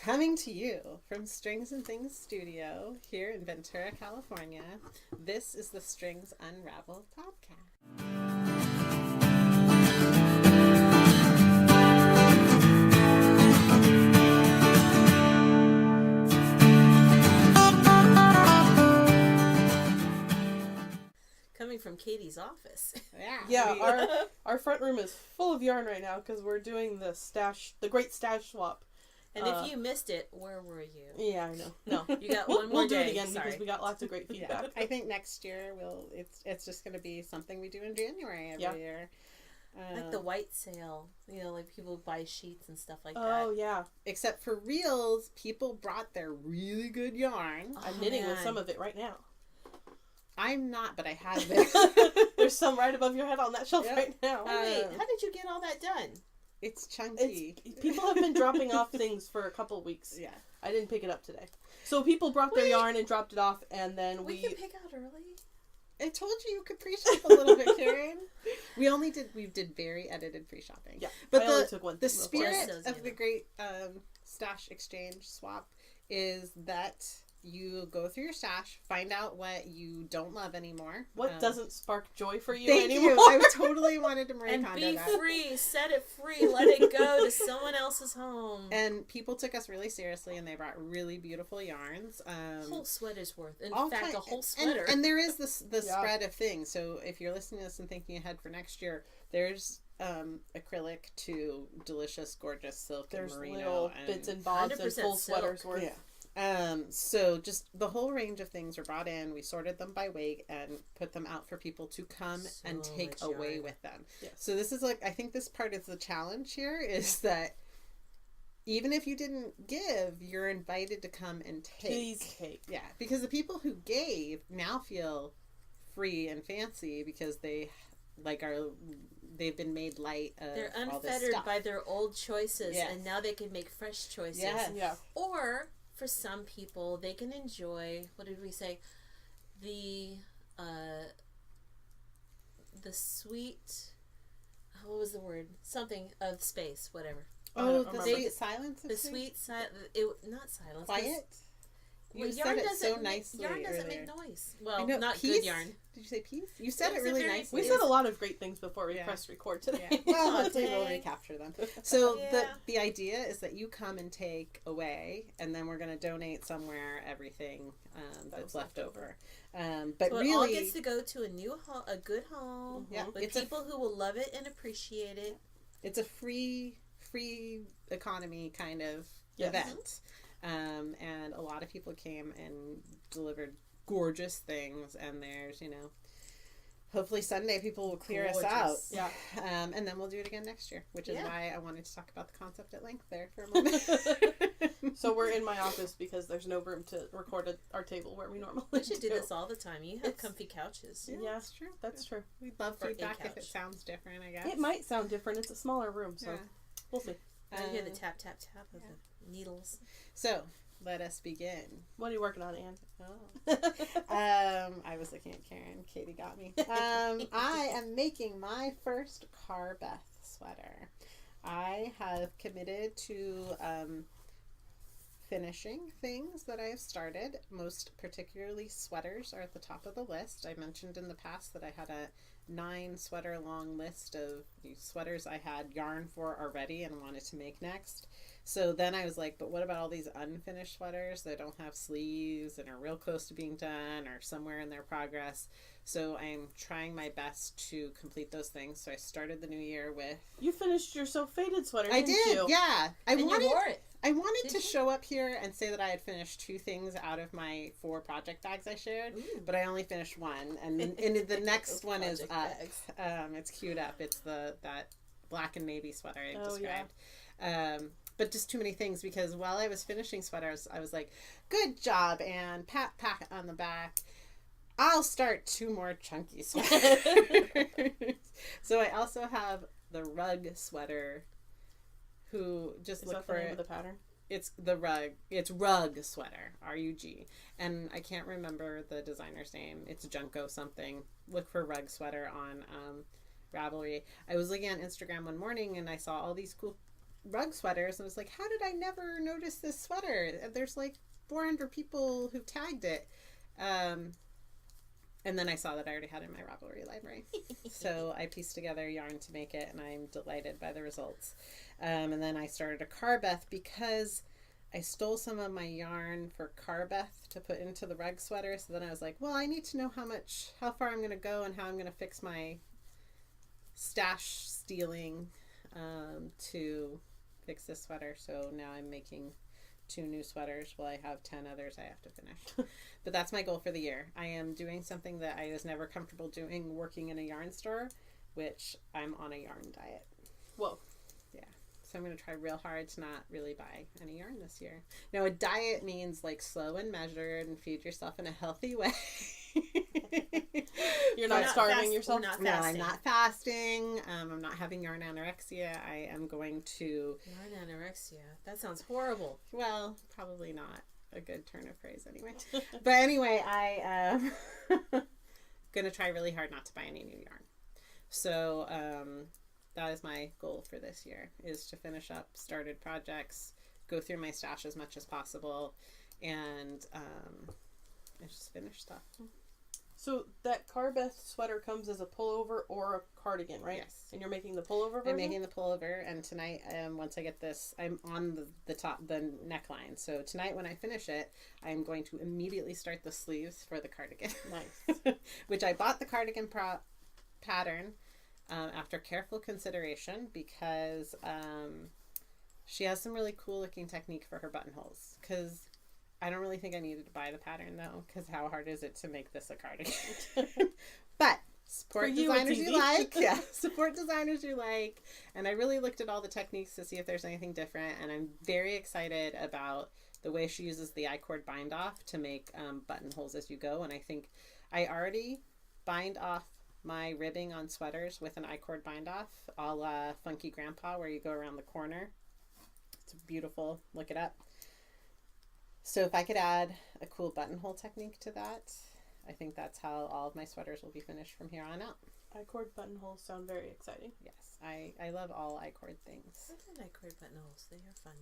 Coming to you from Strings and Things Studio here in Ventura, California, this is the Strings Unraveled podcast. Coming from Katie's office. Yeah, our front room is full of yarn right now because we're doing the great stash swap. And if you missed it, where were you? Yeah, I know. No, you got one more we'll do day. it again Sorry. because we got lots of great feedback. Yeah, I think next year it's just going to be something we do in January every year. Like the white sale, like people buy sheets and stuff like that. Oh, yeah. Except for reels, people brought their really good yarn. I'm knitting with some of it right now. I'm not, but I have it. There's some right above your head on that shelf right now. Wait, how did you get all that done? It's chunky. People have been dropping off things for a couple of weeks. Yeah. I didn't pick it up today. So people brought their yarn and dropped it off, and then we can pick out early. I told you could pre-shop a little bit, Karen. We did very edited pre-shopping. Yeah, but I only took one. The spirit of the great stash exchange swap is that you go through your stash, find out what you don't love anymore. What doesn't spark joy for you thank anymore. You. I totally wanted to Marie and Kondo be that. free, set it free, let it go to someone else's home. And people took us really seriously, and they brought really beautiful yarns. Whole sweater's worth. In a whole sweater. And there is the spread of things. So if you're listening to this and thinking ahead for next year, there's acrylic to delicious, gorgeous silk. There's and merino little bits and bobs and full sweaters worth. Yeah. So just the whole range of things were brought in. We sorted them by weight and put them out for people to come and take away with them. Yes. So this is I think this part is the challenge here is that even if you didn't give, you're invited to come and take. Please take. Yeah, because the people who gave now feel free and fancy because they've been made light of They're all this unfettered stuff. by their old choices, Yes. and now they can make fresh choices. Yes. Yeah. Or for some people, they can enjoy, what did we say? The sweet, what was the word? Something of space, whatever. Oh, the sweet silence? The sweet silence, not silence. Quiet? You Well, said it so nicely yarn doesn't earlier. make noise. Well, know, not peace? good yarn. Did you say peace? You said it It's really very- nicely. We said a lot of great things before we pressed record today. Yeah. Well, Oh, hopefully we'll dang. recapture them. So Yeah. the idea is that you come and take away, and then we're going to donate somewhere everything that's left over. But So really, it all gets to go to a good home with it's people who will love it and appreciate it. it's a free economy kind of Yes. event. And a lot of people came and delivered gorgeous things, and there's, hopefully Sunday people will clear us out. Yeah. And then we'll do it again next year, which is why I wanted to talk about the concept at length there for a moment. So we're in my office because there's no room to record at our table where we normally We should do this all the time. You have It's- comfy couches. Yeah, that's true. That's true. We'd love For a feedback if it couch. sounds different, I guess. It might sound different. It's a smaller room, so we'll see. I hear the tap, tap, tap of the needles. So, let us begin. What are you working on, Anne? I was looking at Karen. Katie got me. I am making my first Carbeth sweater. I have committed to finishing things that I have started. Most particularly sweaters are at the top of the list. I mentioned in the past that I had a 9 sweater long list of sweaters I had yarn for already and wanted to make next. So then I was like, but what about all these unfinished sweaters that don't have sleeves and are real close to being done or somewhere in their progress? So I'm trying my best to complete those things. So I started the new year with... You finished your So Faded sweater, I didn't did, you? yeah. You wore it. I wanted to show up here and say that I had finished 2 things out of my 4 project bags I shared, but I only finished 1. And the next one is up. It's queued up. It's that black and navy sweater I described. Yeah. But just too many things because while I was finishing sweaters, I was like, good job, and pat on the back. I'll start 2 more chunky sweaters. So I also have the rug sweater. Who just look for the name of the pattern? It's the rug. It's rug sweater, RUG, and I can't remember the designer's name. It's Junko something. Look for rug sweater on Ravelry. I was looking on Instagram one morning and I saw all these cool rug sweaters and was like, how did I never notice this sweater? There's like 400 people who've tagged it. And then I saw that I already had it in my Ravelry library. So I pieced together yarn to make it, and I'm delighted by the results. And then I started a Carbeth because I stole some of my yarn for Carbeth to put into the rug sweater. So then I was like, well, I need to know how far I'm going to go and how I'm going to fix my stash stealing to fix this sweater. So now I'm making 2 new sweaters. Well, I have 10 others I have to finish. But that's my goal for the year. I am doing something that I was never comfortable doing, working in a yarn store, which I'm on a yarn diet. Whoa. Yeah. So I'm going to try real hard to not really buy any yarn this year. Now, a diet means like slow and measured and feed yourself in a healthy way. You're not starving yourself? No, I'm not fasting. I'm not having yarn anorexia. I am going to... Yarn anorexia? That sounds horrible. Well, probably not a good turn of phrase anyway. But anyway, I am going to try really hard not to buy any new yarn. So that is my goal for this year, is to finish up started projects, go through my stash as much as possible, and just finish stuff. So that Carbeth sweater comes as a pullover or a cardigan, right? Yes. And you're making the pullover version? I'm making the pullover, and tonight, once I get this, I'm on the top, the neckline. So tonight when I finish it, I'm going to immediately start the sleeves for the cardigan. Nice. Which I bought the cardigan pattern after careful consideration because she has some really cool looking technique for her buttonholes. Because I don't really think I needed to buy the pattern though, because how hard is it to make this a cardigan? But support designers you like. Yeah, support designers you like. And I really looked at all the techniques to see if there's anything different. And I'm very excited about the way she uses the I-cord bind off to make buttonholes as you go. And I think I already bind off my ribbing on sweaters with an I-cord bind off, a la Funky Grandpa, where you go around the corner. It's beautiful. Look it up. So if I could add a cool buttonhole technique to that, I think that's how all of my sweaters will be finished from here on out. I-cord buttonholes sound very exciting. Yes, I love all I-cord things. I like I-cord buttonholes. They are fun.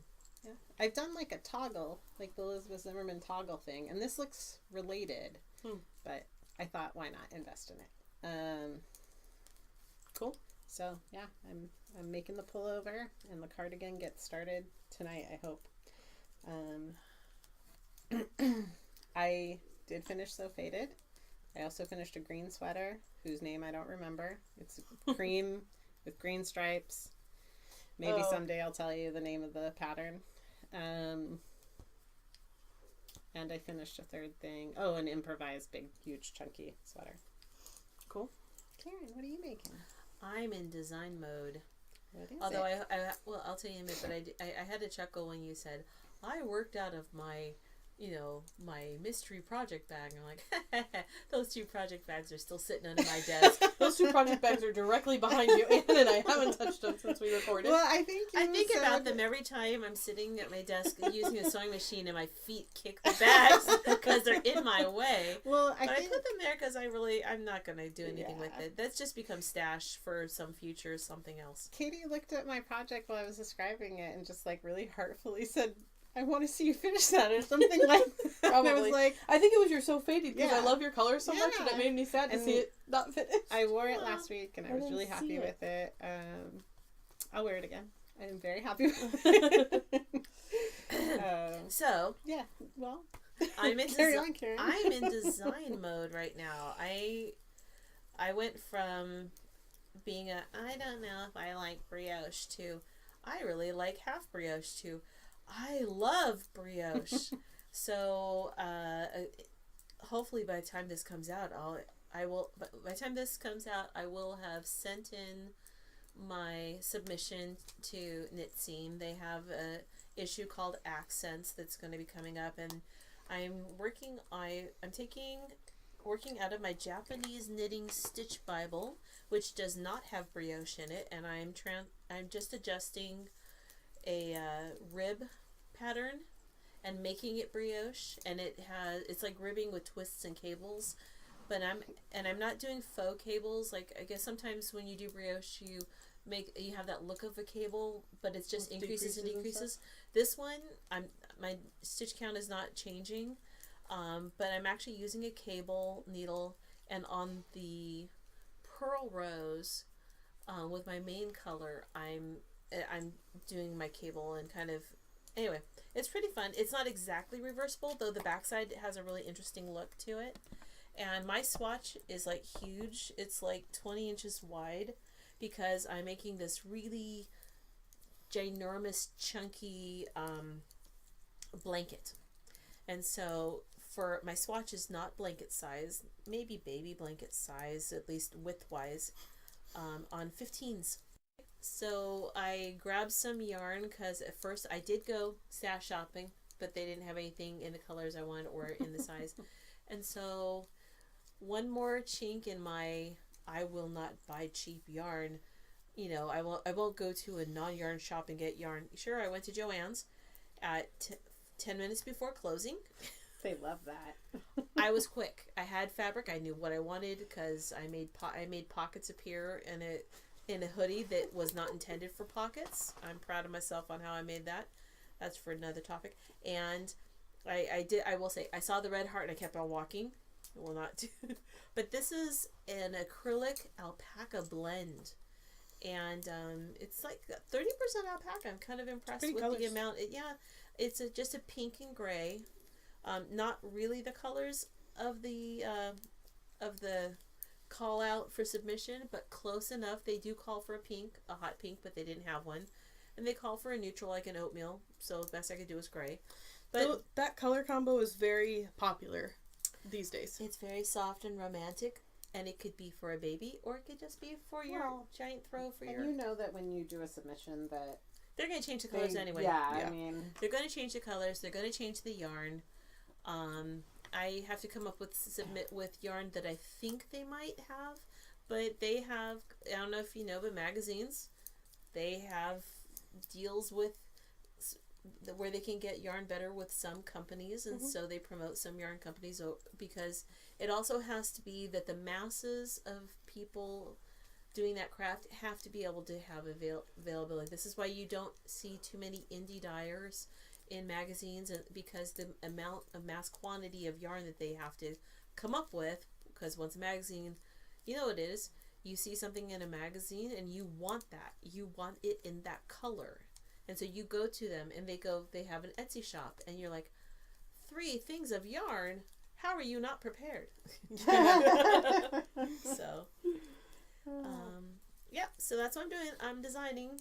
Yeah, I've done like a toggle, like the Elizabeth Zimmerman toggle thing, and this looks related, but I thought, why not invest in it? Cool. So yeah, I'm making the pullover, and the cardigan gets started tonight, I hope. I did finish So Faded. I also finished a green sweater whose name I don't remember. It's cream with green stripes. Maybe someday I'll tell you the name of the pattern. And I finished a third thing. Oh, an improvised big, huge, chunky sweater. Cool. Karen, what are you making? I'm in design mode. What is Although it? well, I'll tell you in a minute, but I had to chuckle when you said, I worked out of my, my mystery project bag. And I'm like, those 2 project bags are still sitting under my desk. Those 2 project bags are directly behind you, Anne, and I haven't touched them since we recorded. Well, I think about them every time I'm sitting at my desk using a sewing machine and my feet kick the bags because they're in my way. Well, I put them there because I'm not going to do anything with it. That's just become stash for some future something else. Katie looked at my project while I was describing it and just like really heartfully said, I want to see you finish that or something like that. Probably. I was like, I think it was You're So Faded because I love your colors so much, and Yeah. it made me sad to see it not finished. I wore it last week and I was didn't really see happy it. with it. I'll wear it again. I'm very happy with it. So, yeah, well, I'm in Karen. I'm in design mode right now. I went from being I don't know if I like brioche to I really like half brioche to I love brioche. So hopefully by the time this comes out, I will have sent in my submission to Knitseam. They have a issue called Accents that's going to be coming up, and I'm working out of my Japanese knitting stitch Bible, which does not have brioche in it, and I'm just adjusting a rib pattern and making it brioche, and it's like ribbing with twists and cables, but I'm not doing faux cables. Like I guess sometimes when you do brioche you you have that look of a cable, but it's just With increases and decreases and decreases. This one, my stitch count is not changing, but I'm actually using a cable needle, and on the pearl rows, with my main color, I'm doing my cable and kind of, anyway, it's pretty fun. It's not exactly reversible, though the backside has a really interesting look to it. And my swatch is like huge. It's like 20 inches wide, because I'm making this really ginormous, chunky blanket. And so for my swatch is not blanket size, maybe baby blanket size, at least width-wise, on 15s. So I grabbed some yarn, because at first I did go stash shopping, but they didn't have anything in the colors I wanted or in the size. And so one more chink in my I will not buy cheap yarn. You know, I won't go to a non-yarn shop and get yarn. Sure, I went to Joann's at 10 minutes before closing. They love that. I was quick. I had fabric. I knew what I wanted, because I made pockets appear in a hoodie that was not intended for pockets. I'm proud of myself on how I made that. That's for another topic. And I will say, I saw the red heart and I kept on walking. I will not do. But this is an acrylic alpaca blend. And it's like 30% alpaca. I'm kind of impressed with the amount. It's just a pink and gray. Not really the colors of the call out for submission, but close enough. They do call for a hot pink, but they didn't have one. And they call for a neutral, like an oatmeal. So the best I could do is gray. But so that color combo is very popular these days. It's very soft and romantic, and it could be for a baby, or it could just be for your giant throw for your... And you know that when you do a submission that... They're going to change the colors anyway. Yeah, I mean... They're going to change the colors. They're going to change the yarn. I have to come up with yarn that I think they might have, but they have, I don't know if you know, but magazines, they have deals with where they can get yarn better with some companies, and so they promote some yarn companies, because it also has to be that the masses of people doing that craft have to be able to have availability. This is why you don't see too many indie dyers in magazines, and because the amount of mass quantity of yarn that they have to come up with, because once a magazine, you know what it is, you see something in a magazine and you want it in that color, and so you go to them and they have an Etsy shop, and you're like, 3 things of yarn, how are you not prepared? So so that's what I'm doing. I'm designing.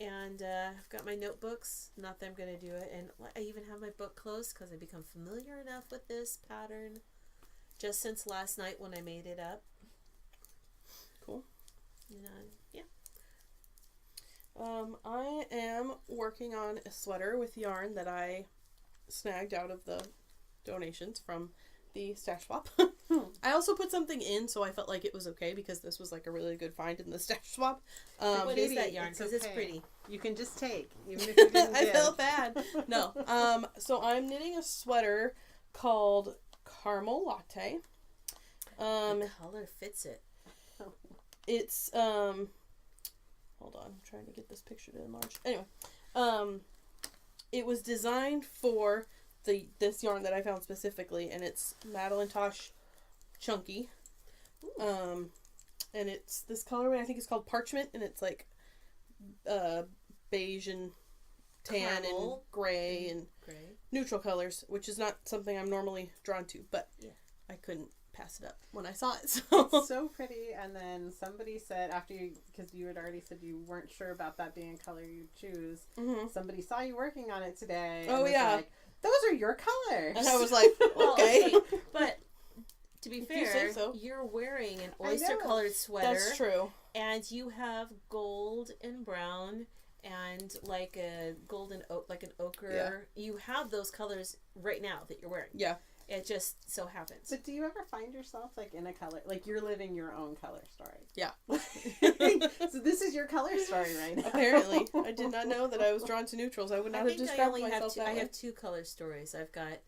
And I've got my notebooks. Not that I'm going to do it. And I even have my book closed, because I've become familiar enough with this pattern just since last night when I made it up. Cool. Yeah. I am working on a sweater with yarn that I snagged out of the donations from the stash swap. I also put something in, so I felt like it was okay, because this was like a really good find in the stash swap. What is that yarn? Because it's pretty. You can just take, even if you didn't I felt bad. No. So I'm knitting a sweater called Caramel Latte. The color fits it. It's hold on, I'm trying to get this picture to enlarge. Anyway, it was designed for this yarn that I found specifically, and it's Madeline Tosh Chunky. And it's this colorway, I think it's called Parchment, and it's like beige and tan and gray and neutral colors, which is not something I'm normally drawn to, but I couldn't pass it up when I saw it. So. It's so pretty. And then somebody said, after you, because you had already said you weren't sure about that being a color you'd choose, somebody saw you working on it today. Oh, and yeah. Like, those are your colors. And I was like, okay. But to be fair, you're wearing an oyster-colored sweater. That's true. And you have gold and brown and like a golden like an ochre. Yeah. You have those colors right now that you're wearing. Yeah. It just so happens. But do you ever find yourself like in a color, like you're living your own color story? Yeah. So this is your color story right now. Apparently. I did not know that I was drawn to neutrals. I would not have described myself that way. I have 2 color stories. I've got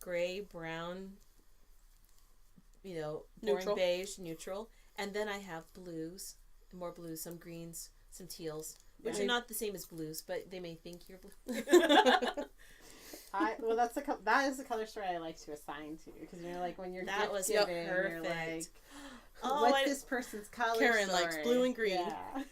gray, brown, boring beige, neutral. And then I have blues. more blues, some greens, some teals, which Yeah. are not the same as blues, but they may think you're blue. That is the color story I like to assign to, because you're like, when you're That was gift giving, you're perfect. like, what's this person's color Karen story? likes blue and green. Yeah.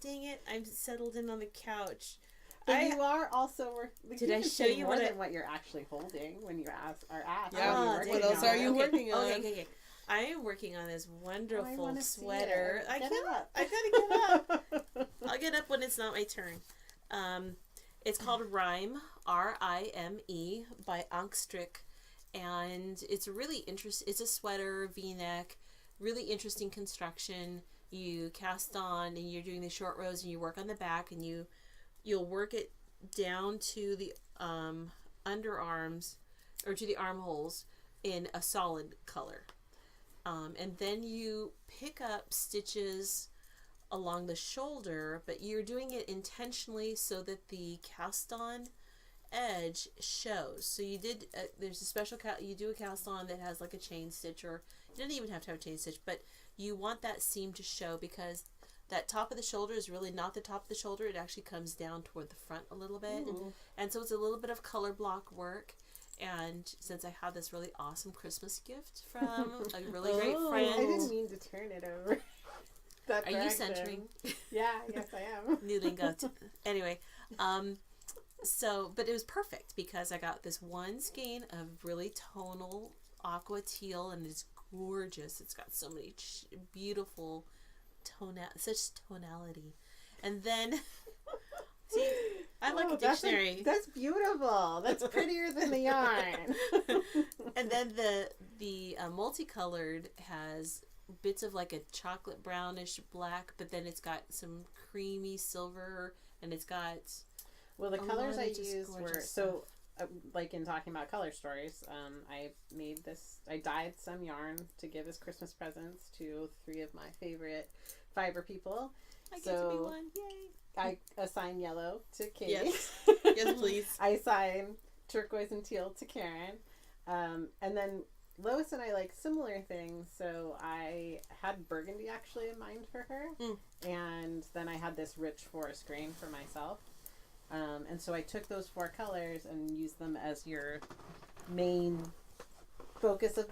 Dang it! I'm settled in on the couch. But you are also working. Did I show you more what than what you're actually holding when you are asked? Yeah. what What else are you working on? Okay. I am working on this wonderful wanna sweater. see it. Get up. I gotta get up. I'll get up when it's not my turn. It's called Rime, R-I-M-E, by Angstrik, and it's really interesting. It's a sweater, V-neck, really interesting construction. You cast on, and you're doing the short rows, and you work on the back, and you'll work it down to the underarms, or to the armholes, in a solid color. And then you pick up stitches along the shoulder, but you're doing it intentionally so that the cast on edge shows. So you did, there's a special, you do a cast on that has like a chain stitch, or you don't even have to have a chain stitch, but you want that seam to show, because that top of the shoulder is really not the top of the shoulder. It actually comes down toward the front a little bit. Ooh. And so it's a little bit of color block work. And since I had this really awesome Christmas gift from a really great friend. I didn't mean to turn it over. Are you centering? Yeah, yes I am. Noodling goat. Anyway, but it was perfect, because I got this one skein of really tonal aqua teal, and it's gorgeous. It's got so many beautiful such tonality. And then, see, I like a dictionary. That's beautiful. That's prettier than the yarn. And then the multicolored has bits of like a chocolate brownish black, but then it's got some creamy silver, and it's got the colors I used were stuff. like in talking about color stories, I dyed some yarn to give as Christmas presents to 3 of my favorite fiber people. I get to be one. Yay. I assign yellow to Katie. Yes. Yes, please. I assign turquoise and teal to Karen. And then Lois and I like similar things, so I had burgundy actually in mind for her. And then I had this rich forest green for myself. And so I took those 4 colors and used them as your main focus of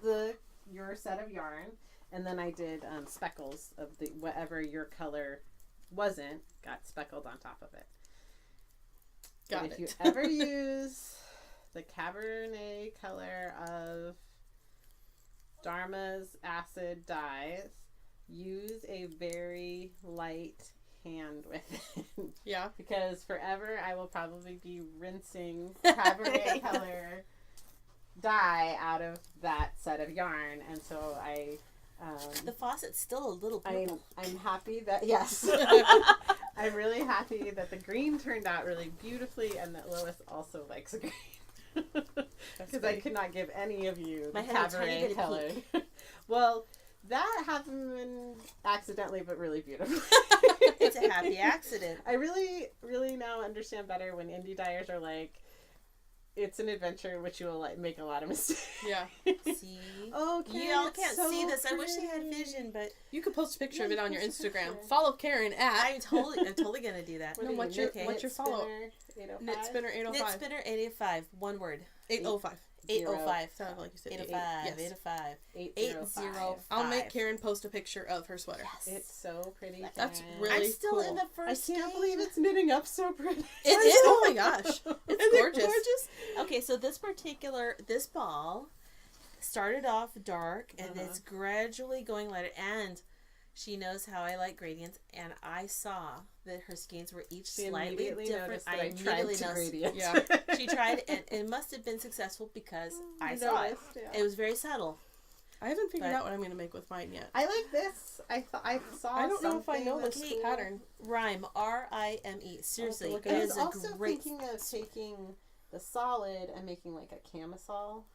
your set of yarn. And then I did speckles of whatever your color wasn't, got speckled on top of it. If you ever use the Cabernet color of Dharma's acid dyes, use a very light hand with it. Yeah. Because forever I will probably be rinsing Cabernet color dye out of that set of yarn, and so the faucet's still a little purple. I'm happy that I'm really happy that the green turned out really beautifully, and that Lois also likes a green, because I could not give any of you the Cabernet color. Well, that happened accidentally, but really beautifully. It's a happy accident. I really, really now understand better when indie dyers are like, it's an adventure in which you will make a lot of mistakes. Yeah. See? Oh, Karen, y'all can't see this. I wish they had vision, but you could post a picture of it on your Instagram. Picture. Follow Karen at. I'm totally gonna do that. What's your follow? Knit Spinner 805. Knit Spinner 805. One word. 805. 805. Sounded like you said 805. Yes. 805. I'll make Karen post a picture of her sweater. Yes. It's so pretty. That's Karen. really I'm still cool. in the first I can't game. believe it's knitting up so pretty. It is. Oh my gosh. It's gorgeous. Okay, so this ball started off dark, and it's gradually going lighter, and she knows how I like gradients, and I saw that her skeins were each slightly different. I immediately noticed. Yeah. She tried, and it must have been successful because I saw it. Yeah. It was very subtle. I haven't figured out what I'm going to make with mine yet. I like this. I saw. I don't know if I know this cool. pattern. Rime, R-I-M-E. Seriously, look it at I is was a also great. thinking of taking the solid and making like a camisole,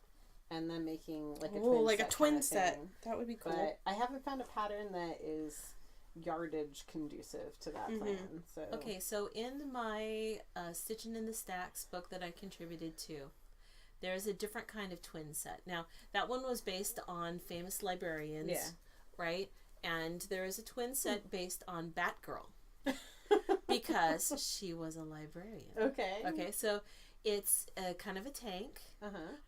and then making like a twin set. Thing. That would be cool. But I haven't found a pattern that is yardage conducive to that plan. So Okay, so in my Stitching in the Stacks book that I contributed to, there's a different kind of twin set. Now, that one was based on famous librarians, right? And there is a twin set based on Batgirl. Because she was a librarian. Okay, so it's a kind of a tank.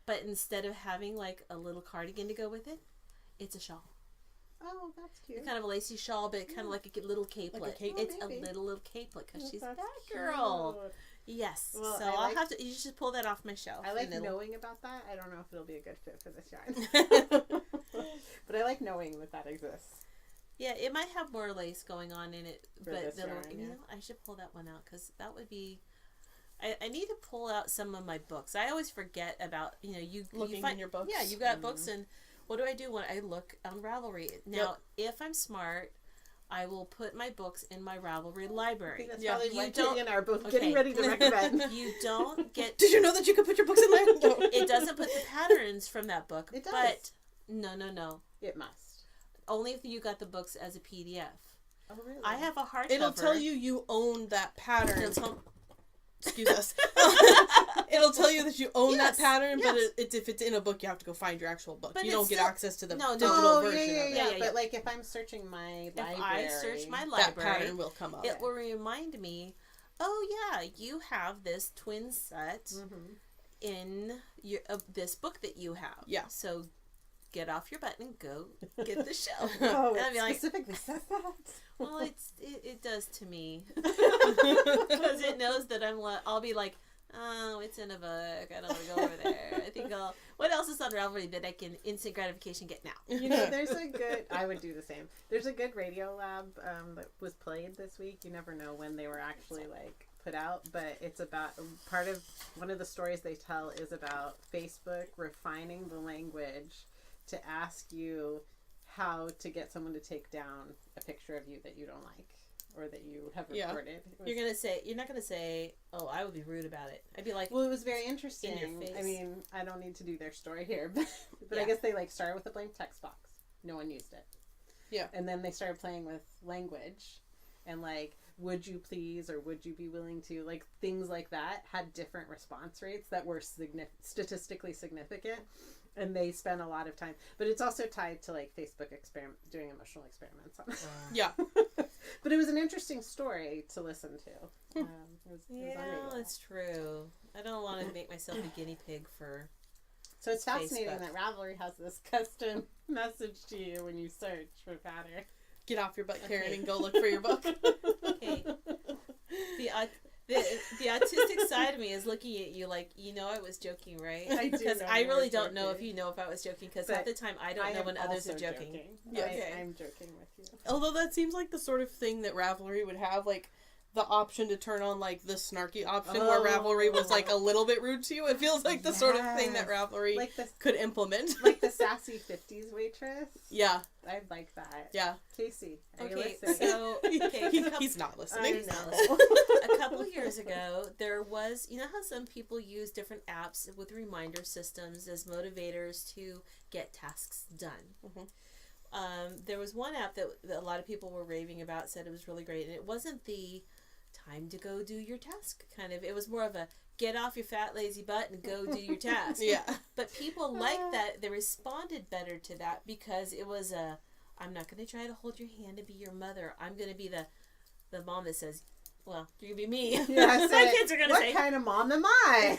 But instead of having like a little cardigan to go with it, it's a shawl. Oh, that's cute. It's kind of a lacy shawl, but kind of like a little capelet. Like a cape? It's maybe. a little capelet because she's Batgirl. Yes. Well, so I'll have to. You should pull that off my shelf. I like knowing about that. I don't know if it'll be a good fit for this yarn. But I like knowing that exists. Yeah, it might have more lace going on in it, For but this yarn, you know, I should pull that one out because that would be. I need to pull out some of my books. I always forget about you looking find in your books. Yeah, you got books, and what do I do when I look on Ravelry? Now, if I'm smart, I will put my books in my Ravelry library. That's probably you what don't. Katie and I are both getting ready to recommend. You don't get. Did you know that you could put your books in there? No. It doesn't put the patterns from that book. It does. But no. It must. Only if you got the books as a PDF. Oh, really? I have a hardcover. It'll tell you own that pattern. Excuse us. It'll tell you that you own that pattern, but if it's in a book, you have to go find your actual book. But you don't get access to the digital version of it. Yeah. But like if I'm searching my library, if I search my that library, pattern will come up. It will remind me, oh yeah, you have this twin set in this book that you have. Yeah. So get off your butt and go get the shelf. Oh, and it specifically says that. Well, it does to me because it knows that I'll be like, oh, it's in a book. I don't want to go over there. I think what else is on Ravelry that I can instant gratification get now? There's a good. I would do the same. There's a good Radio Lab that was played this week. You never know when they were actually like put out, but it's about one of the stories they tell is about Facebook refining the language to ask you how to get someone to take down a picture of you that you don't like or that you have reported. You're not gonna say, oh, I would be rude about it. I'd be like, well, it was very interesting. In your face. I mean, I don't need to do their story here, but I guess they like started with a blank text box. No one used it. Yeah. And then they started playing with language and like, would you please or would you be willing to, like things like that had different response rates that were statistically significant. And they spend a lot of time, but it's also tied to like Facebook doing emotional experiments on it. Yeah. But it was an interesting story to listen to. It was it's true. I don't want to make myself a guinea pig for. So it's fascinating Facebook. that Ravelry has this custom message to you when you search for pattern. Get off your butt, Karen, and go look for your book. Okay. The autistic side of me is looking at you like, I was joking, right? I do. Because I really don't know if you know if I was joking, because half the time I don't know when others are joking. Yeah, Okay. I'm joking with you. Although that seems like the sort of thing that Ravelry would have, like the option to turn on like the snarky option where Ravelry was like a little bit rude to you. It feels like the sort of thing that Ravelry could implement. Like the sassy 50s waitress. Yeah. I'd like that. Yeah. Casey, are you Okay, listening? so he's not listening. I know. A couple years ago, there was, how some people use different apps with reminder systems as motivators to get tasks done. There was one app that a lot of people were raving about, said it was really great, and it wasn't the time to go do your task kind of. It was more of a get off your fat lazy butt and go do your task. Yeah. But people liked that. They responded better to that because it was I'm not going to try to hold your hand and be your mother. I'm going to be the mom that says, well, you're going to be me. Yeah, my kids are going to say, what kind of mom am I?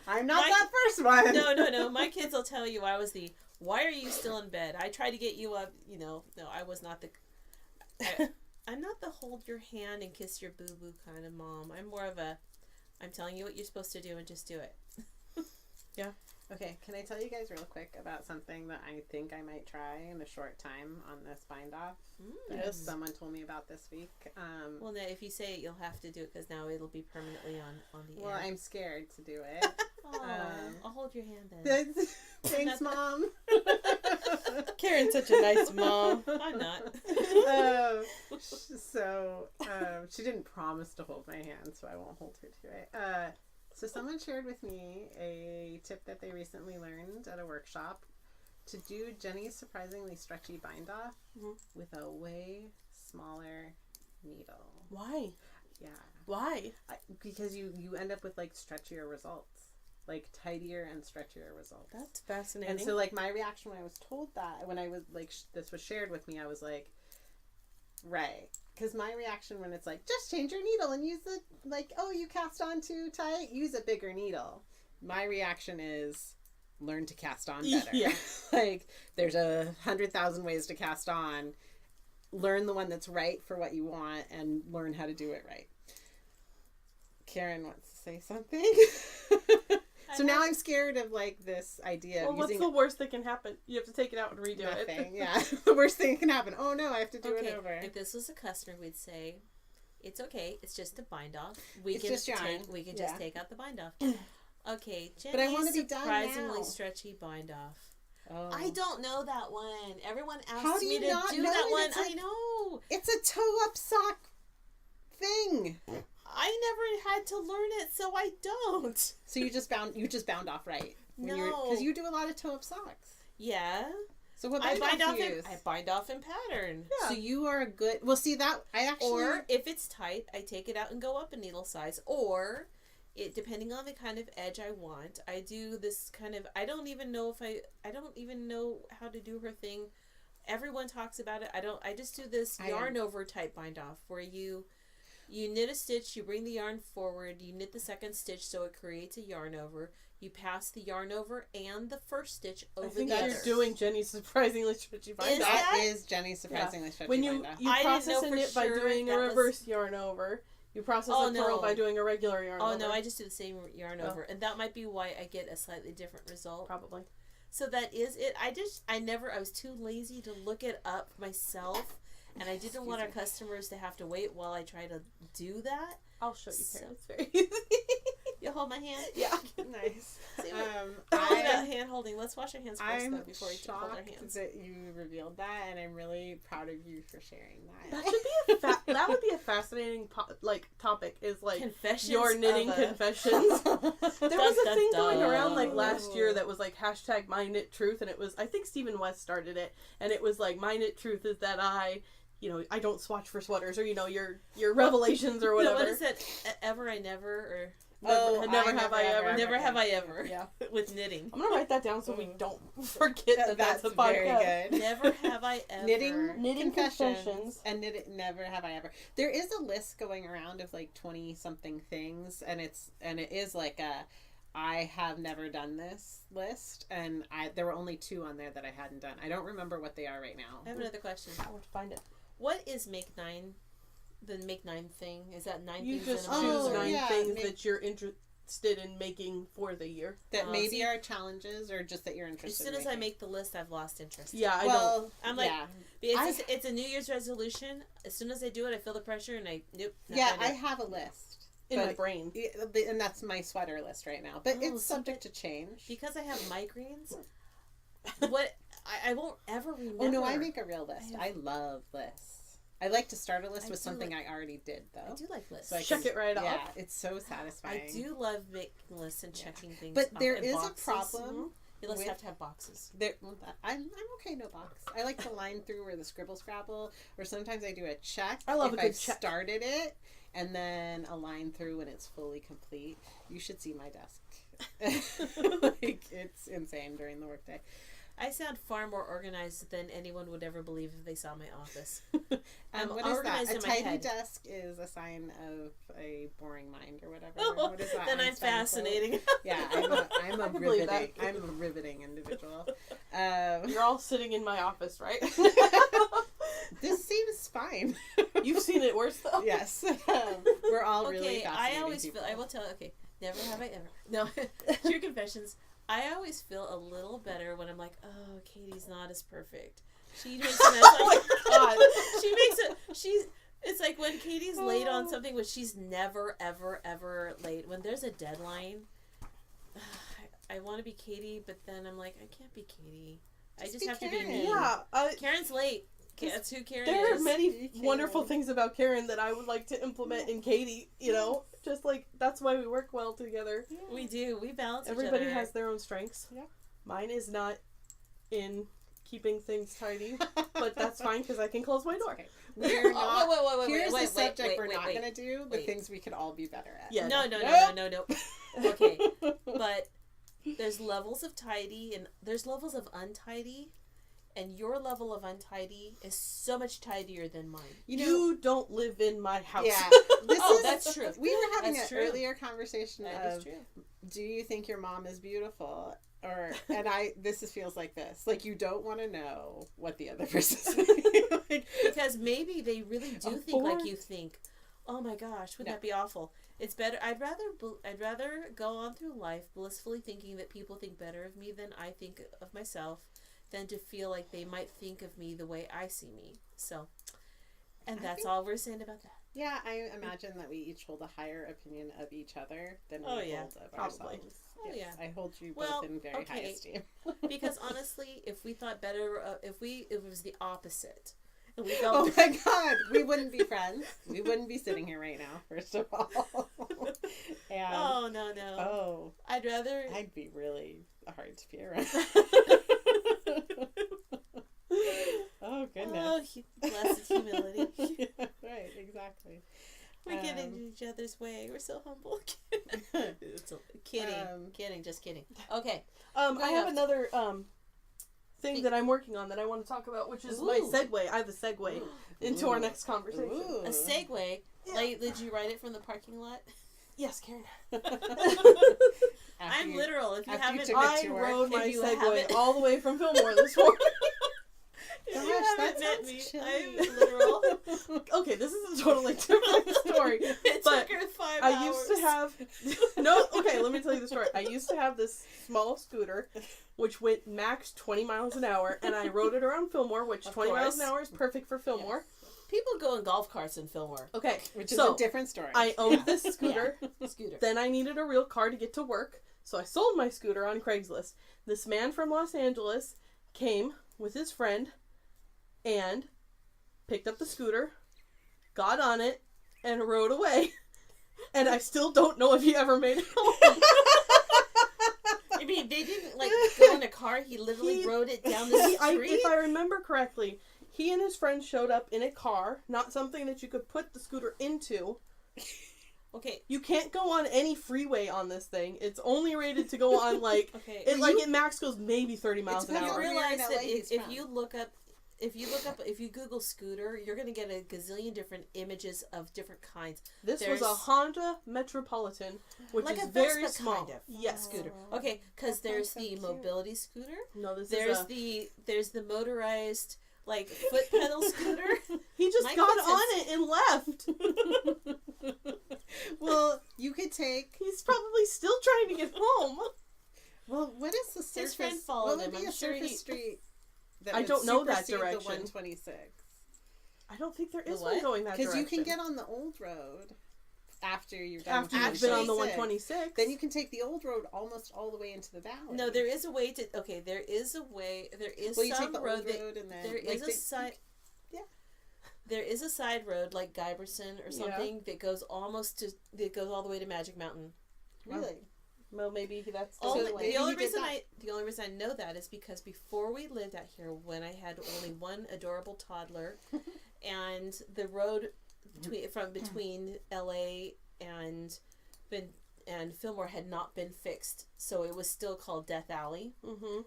I'm not that first one. No. My kids will tell you I was why are you still in bed? I tried to get you up, no, I was not I'm not the hold your hand and kiss your boo-boo kind of mom. I'm more of I'm telling you what you're supposed to do and just do it. Yeah. Okay, can I tell you guys real quick about something that I think I might try in a short time on this bind-off that someone told me about this week? Well, no, if you say it, you'll have to do it because now it'll be permanently on the air. Well, I'm scared to do it. I'll hold your hand then. Thanks, Mom. Karen's such a nice mom. I'm not. She didn't promise to hold my hand, so I won't hold her to it. So someone shared with me a tip that they recently learned at a workshop to do Jenny's surprisingly stretchy bind-off with a way smaller needle. Why? Yeah. Why? Because you end up with like stretchier results. Like tidier and stretchier results. That's fascinating. And so like my reaction when I was told that, when I was like this was shared with me, I was like, Right. Because my reaction when it's like, just change your needle and use the, like, oh, you cast on too tight, use a bigger needle. My reaction is, learn to cast on better. Yeah. Like, there's 100,000 ways to cast on. Learn the one that's right for what you want and learn how to do it right. Karen wants to say something. So now I'm scared of, like, this idea of using... what's the worst that can happen? You have to take it out and redo Nothing. it. Yeah. The worst thing that can happen. Oh, no, I have to do it over. If this was a customer, we'd say, it's okay. It's just a bind off. We It's can just yarn. we can just take out the bind off. Okay, But I want to be done surprisingly now. stretchy bind off. Oh. I don't know that one. Everyone How asks do me you to not do know that that one. it's I know. It's a toe-up sock thing. I never had to learn it, so I don't. So you just bound off right. No. Because you do a lot of toe-up socks. Yeah. So what I bind off in use? I bind off in pattern. Yeah. So you are a good... Well, see, that... I actually... Or if it's tight, I take it out and go up a needle size. Or, depending on the kind of edge I want, I do this kind of... I don't even know how to do her thing. Everyone talks about it. I just do this yarn over type bind off where you knit a stitch, you bring the yarn forward, you knit the second stitch so it creates a yarn over. You pass the yarn over and the first stitch over the other. You're doing Jenny's surprisingly stretchy bind off. That is Jenny's surprisingly stretchy When bind off. you I process didn't know a for knit by sure doing a that reverse yarn over. You process a purl by doing a regular yarn over. Oh, no, I just do the same yarn over. And that might be why I get a slightly different result. Probably. So that is it. I was too lazy to look it up myself. And I didn't want our customers to have to wait while I try to do that. I'll show you, Karen. It's very easy. You hold my hand? Yeah. Nice. Talking about hand holding. Let's wash our hands first, though, before we hold our hands. That you revealed that, and I'm really proud of you for sharing that. That should be that would be a fascinating topic. Is like confessions your knitting confessions. There was a thing going around like last year that was like hashtag My Knit Truth, and it was, I think Stephen West started it, and it was like, my knit truth is that I don't swatch for sweaters, or your revelations or whatever. What is it? Ever I never, or never have I ever. Never have I ever. Yeah. With knitting. I'm gonna write that down so we don't forget that's a podcast. Very good. Never have I ever. Knitting confessions. And never have I ever. There is a list going around of like 20 something things, and it is like a I have never done this list, and there were only 2 on there that I hadn't done. I don't remember what they are right now. I have another question. I want to find it. What is Make 9? The Make 9 thing? Is that 9 You things just in a month? choose 9 things that you're interested in making for the year. That maybe are challenges, or just that you're interested in. As soon as I make the list, I've lost interest. Yeah, I don't. I'm like, it's a New Year's resolution. As soon as I do it, I feel the pressure, and I have a list. In my brain. And that's my sweater list right now. But it's subject to change. Because I have migraines, I won't ever remember. Oh, no, I make a real list. I love lists. I like to start a list with something I already did, though. I do like lists. So check it right off. Yeah, it's so satisfying. I do love making lists and checking things But off. there And is boxes. a problem. You lists have to have boxes. I'm okay, no box. I like to line through or the scribble scrabble, or sometimes I do a check. I love if a good I've check. Started it, and then a line through when it's fully complete. You should see my desk. Like, it's insane during the workday. I sound far more organized than anyone would ever believe if they saw my office. What is that? A in my tidy head. desk is a sign of a boring mind, or whatever. Oh, what is that? then I'm Einstein fascinating. quote? Yeah, I'm a riveting individual. You're all sitting in my office, right? This seems fine. You've seen it worse, though. Yes. We're all really fascinating I always people. feel. I will tell. Okay, never have I ever. No, true confessions. I always feel a little better when I'm like, oh, Katie's not as perfect. She makes a mess. Oh my God. She makes it. It's like when Katie's late on something, but she's never, ever, ever late. When there's a deadline, I want to be Katie, but then I'm like, I can't be Katie. I just have Karen. to be me. Yeah. Karen's late. That's who Karen There is. are many wonderful things about Karen that I would like to implement in Katie, just like that's why we work well together. Yeah. We do. We balance Everybody each other. has their own strengths. Yeah. Mine is not in keeping things tidy, but that's fine because I can close my door. Okay. We're not, wait, here's the subject wait, we're not wait. going to do, the things we could all be better at. Yeah. No. Okay. But there's levels of tidy and there's levels of untidy. And your level of untidy is so much tidier than mine. You don't live in my house. Yeah. That's true. We were having That's an true. earlier conversation That of, is true. do you think your mom is beautiful? This feels like this. Like, you don't want to know what the other person's thinking. Because maybe they really do think like you think. Oh my gosh, wouldn't that be awful? It's better. I'd rather go on through life blissfully thinking that people think better of me than I think of myself, than to feel like they might think of me the way I see me. So, and that's all we're saying about that. Yeah, I imagine that we each hold a higher opinion of each other than we hold of probably. ourselves. Oh, yes, yeah. I hold you both in very high esteem. Because honestly, if we thought better, if it was the opposite, and we felt, oh my God, we wouldn't be friends. We wouldn't be sitting here right now. First of all. And, oh no. Oh, I'd be really hard to be around. Oh goodness. Oh, blessed humility. Yeah, right, exactly. We get into each other's way. We're so humble. Kidding, just kidding. Okay. I have another thing that I'm working on that I want to talk about, which is my segue. I have a segue into our next conversation. Ooh. A segue. Yeah. Like, did you write it from the parking lot? Yes, Karen. I'm literal. If you haven't, I rode my Segway all the way from Fillmore this morning. Gosh, that sounds me. chilly. I'm literal. Okay, this is a totally different story. It But took her 5 I hours. used to have okay, let me tell you the story. I used to have this small scooter which went max 20 miles an hour, and I rode it around Fillmore, which 20 miles an hour is perfect for Fillmore. Yes. People go in golf carts in Fillmore. Okay, which is a different story. I owned this scooter. Scooter. Then I needed a real car to get to work, so I sold my scooter on Craigslist. This man from Los Angeles came with his friend and picked up the scooter, got on it, and rode away. And I still don't know if he ever made it home. I mean, they didn't go in a car. He literally rode it down the street. If I remember correctly, he and his friend showed up in a car, not something that you could put the scooter into. Okay. You can't go on any freeway on this thing. It's only rated to go on okay. It max goes maybe 30 miles an hour. You realize that if you Google scooter, you're going to get a gazillion different images of different kinds. This was a Honda Metropolitan, which like is a very Vespa small. Kind of Yes, scooter. Okay, because there's the mobility scooter. No, there's the motorized foot pedal scooter. He just got on it and left. Well, you could take. He's probably still trying to get home. Well, what is the surface? His friend followed him. I'm sure street. I don't know that The direction. 126. I don't think there is one going that direction. Because you can get on the old road after you've done. After you've been on the 126, then you can take the old road almost all the way into the valley. No, there is a way to. Okay, there is a way. There is you some take the road old road and then there is a side. Yeah. There is a side road like Guyberson or something that goes all the way to Magic Mountain. Really? Well, maybe that's the only reason I know that is because before we lived out here, when I had only one adorable toddler, and the road between LA and Fillmore had not been fixed, so it was still called Death Alley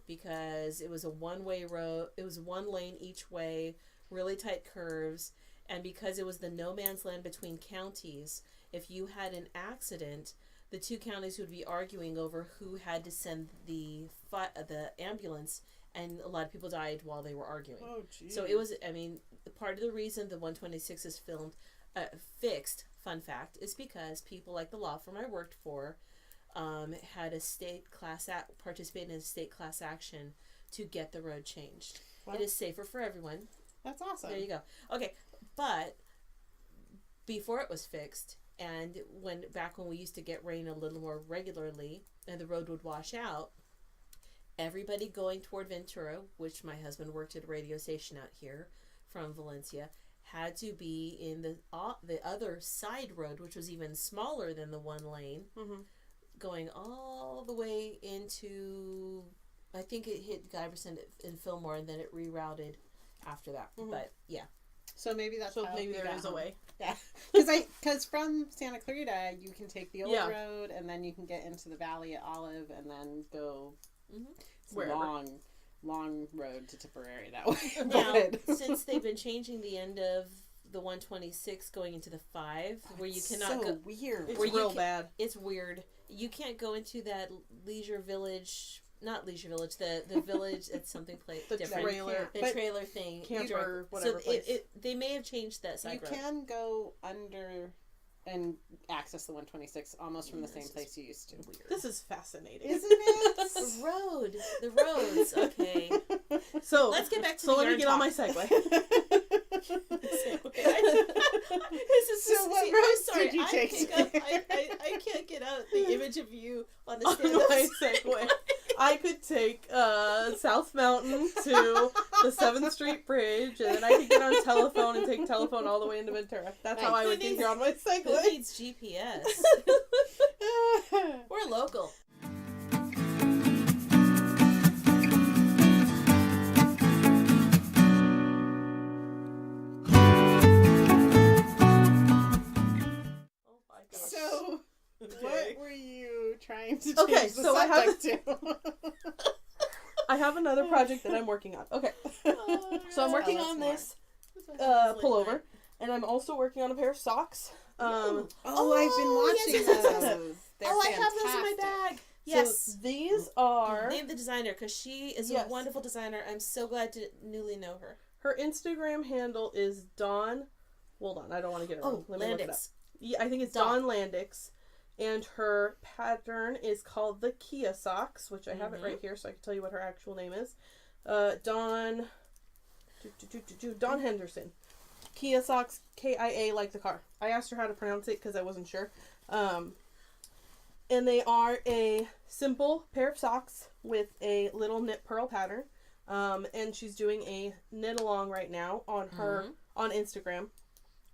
because it was a one-way road. It was one lane each way, really tight curves, and because it was the no man's land between counties, if you had an accident, the two counties would be arguing over who had to send the ambulance, and a lot of people died while they were arguing. Oh, geez. So it was, part of the reason the 126 is fixed, fun fact, is because people like the law firm I worked for had a participated in a state class action to get the road changed. Wow. It is safer for everyone. That's awesome. There you go. Okay, but before it was fixed, and back when we used to get rain a little more regularly and the road would wash out, everybody going toward Ventura, which my husband worked at a radio station out here from Valencia, had to be in the other side road, which was even smaller than the one lane, going all the way into, I think it hit Guyberson in Fillmore, and then it rerouted after that. But yeah. So maybe there is a way. Yeah, because from Santa Clarita you can take the old road and then you can get into the valley at Olive and then go wherever. long. long road to Tipperary that way. Now, since they've been changing the end of the 126 going into the 5, where you cannot go. Weird. It's real bad. It's weird. You can't go into that leisure village. Not leisure village. The village. It's something different. The trailer thing. Camper, whatever. So they may have changed that side road. You can go under and access the 126 almost from the same place you used to. Weird. This is fascinating, isn't it? The roads. Okay. So let's get back to. So let me get on my segue. What roads did you take? I can't get out the image of you on the my segue. I could take South Mountain to the 7th Street Bridge, and then I could get on telephone and take telephone all the way into Ventura. That's how I would get here on my segue. Who needs GPS? We're local. So, what were you trying to change the subject to? I have another project that I'm working on. Okay. So I'm working on this pullover, and I'm also working on a pair of socks. I've been watching those. They're I have those in my bag. Yes. So these are... Name the designer, because she is a wonderful designer. I'm so glad to newly know her. Her Instagram handle is Dawn... Hold on, I don't want to get it wrong. Let me look it up. Yeah, I think it's Dawn Landix. And her pattern is called the Kea Socks, which I have it right here, so I can tell you what her actual name is. Dawn Henderson. Kea Socks, Kia like the car. I asked her how to pronounce it because I wasn't sure. And they are a simple pair of socks with a little knit pearl pattern. And she's doing a knit along right now on her on Instagram.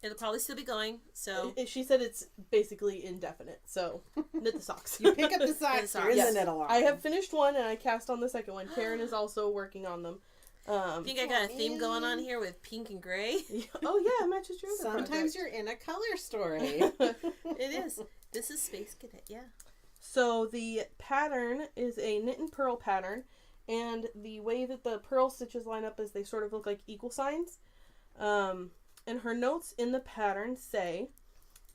It'll probably still be going, so... She said it's basically indefinite, so knit the socks. You pick up the socks, you're in the knit along. I have finished one, and I cast on the second one. Karen is also working on them. I think I got a theme going on here with pink and gray. Oh, yeah, it matches your Sometimes project. you're in a color story. It is. This is Space Cadet, yeah. So the pattern is a knit and purl pattern, and the way that the purl stitches line up is they sort of look like equal signs. And her notes in the pattern say,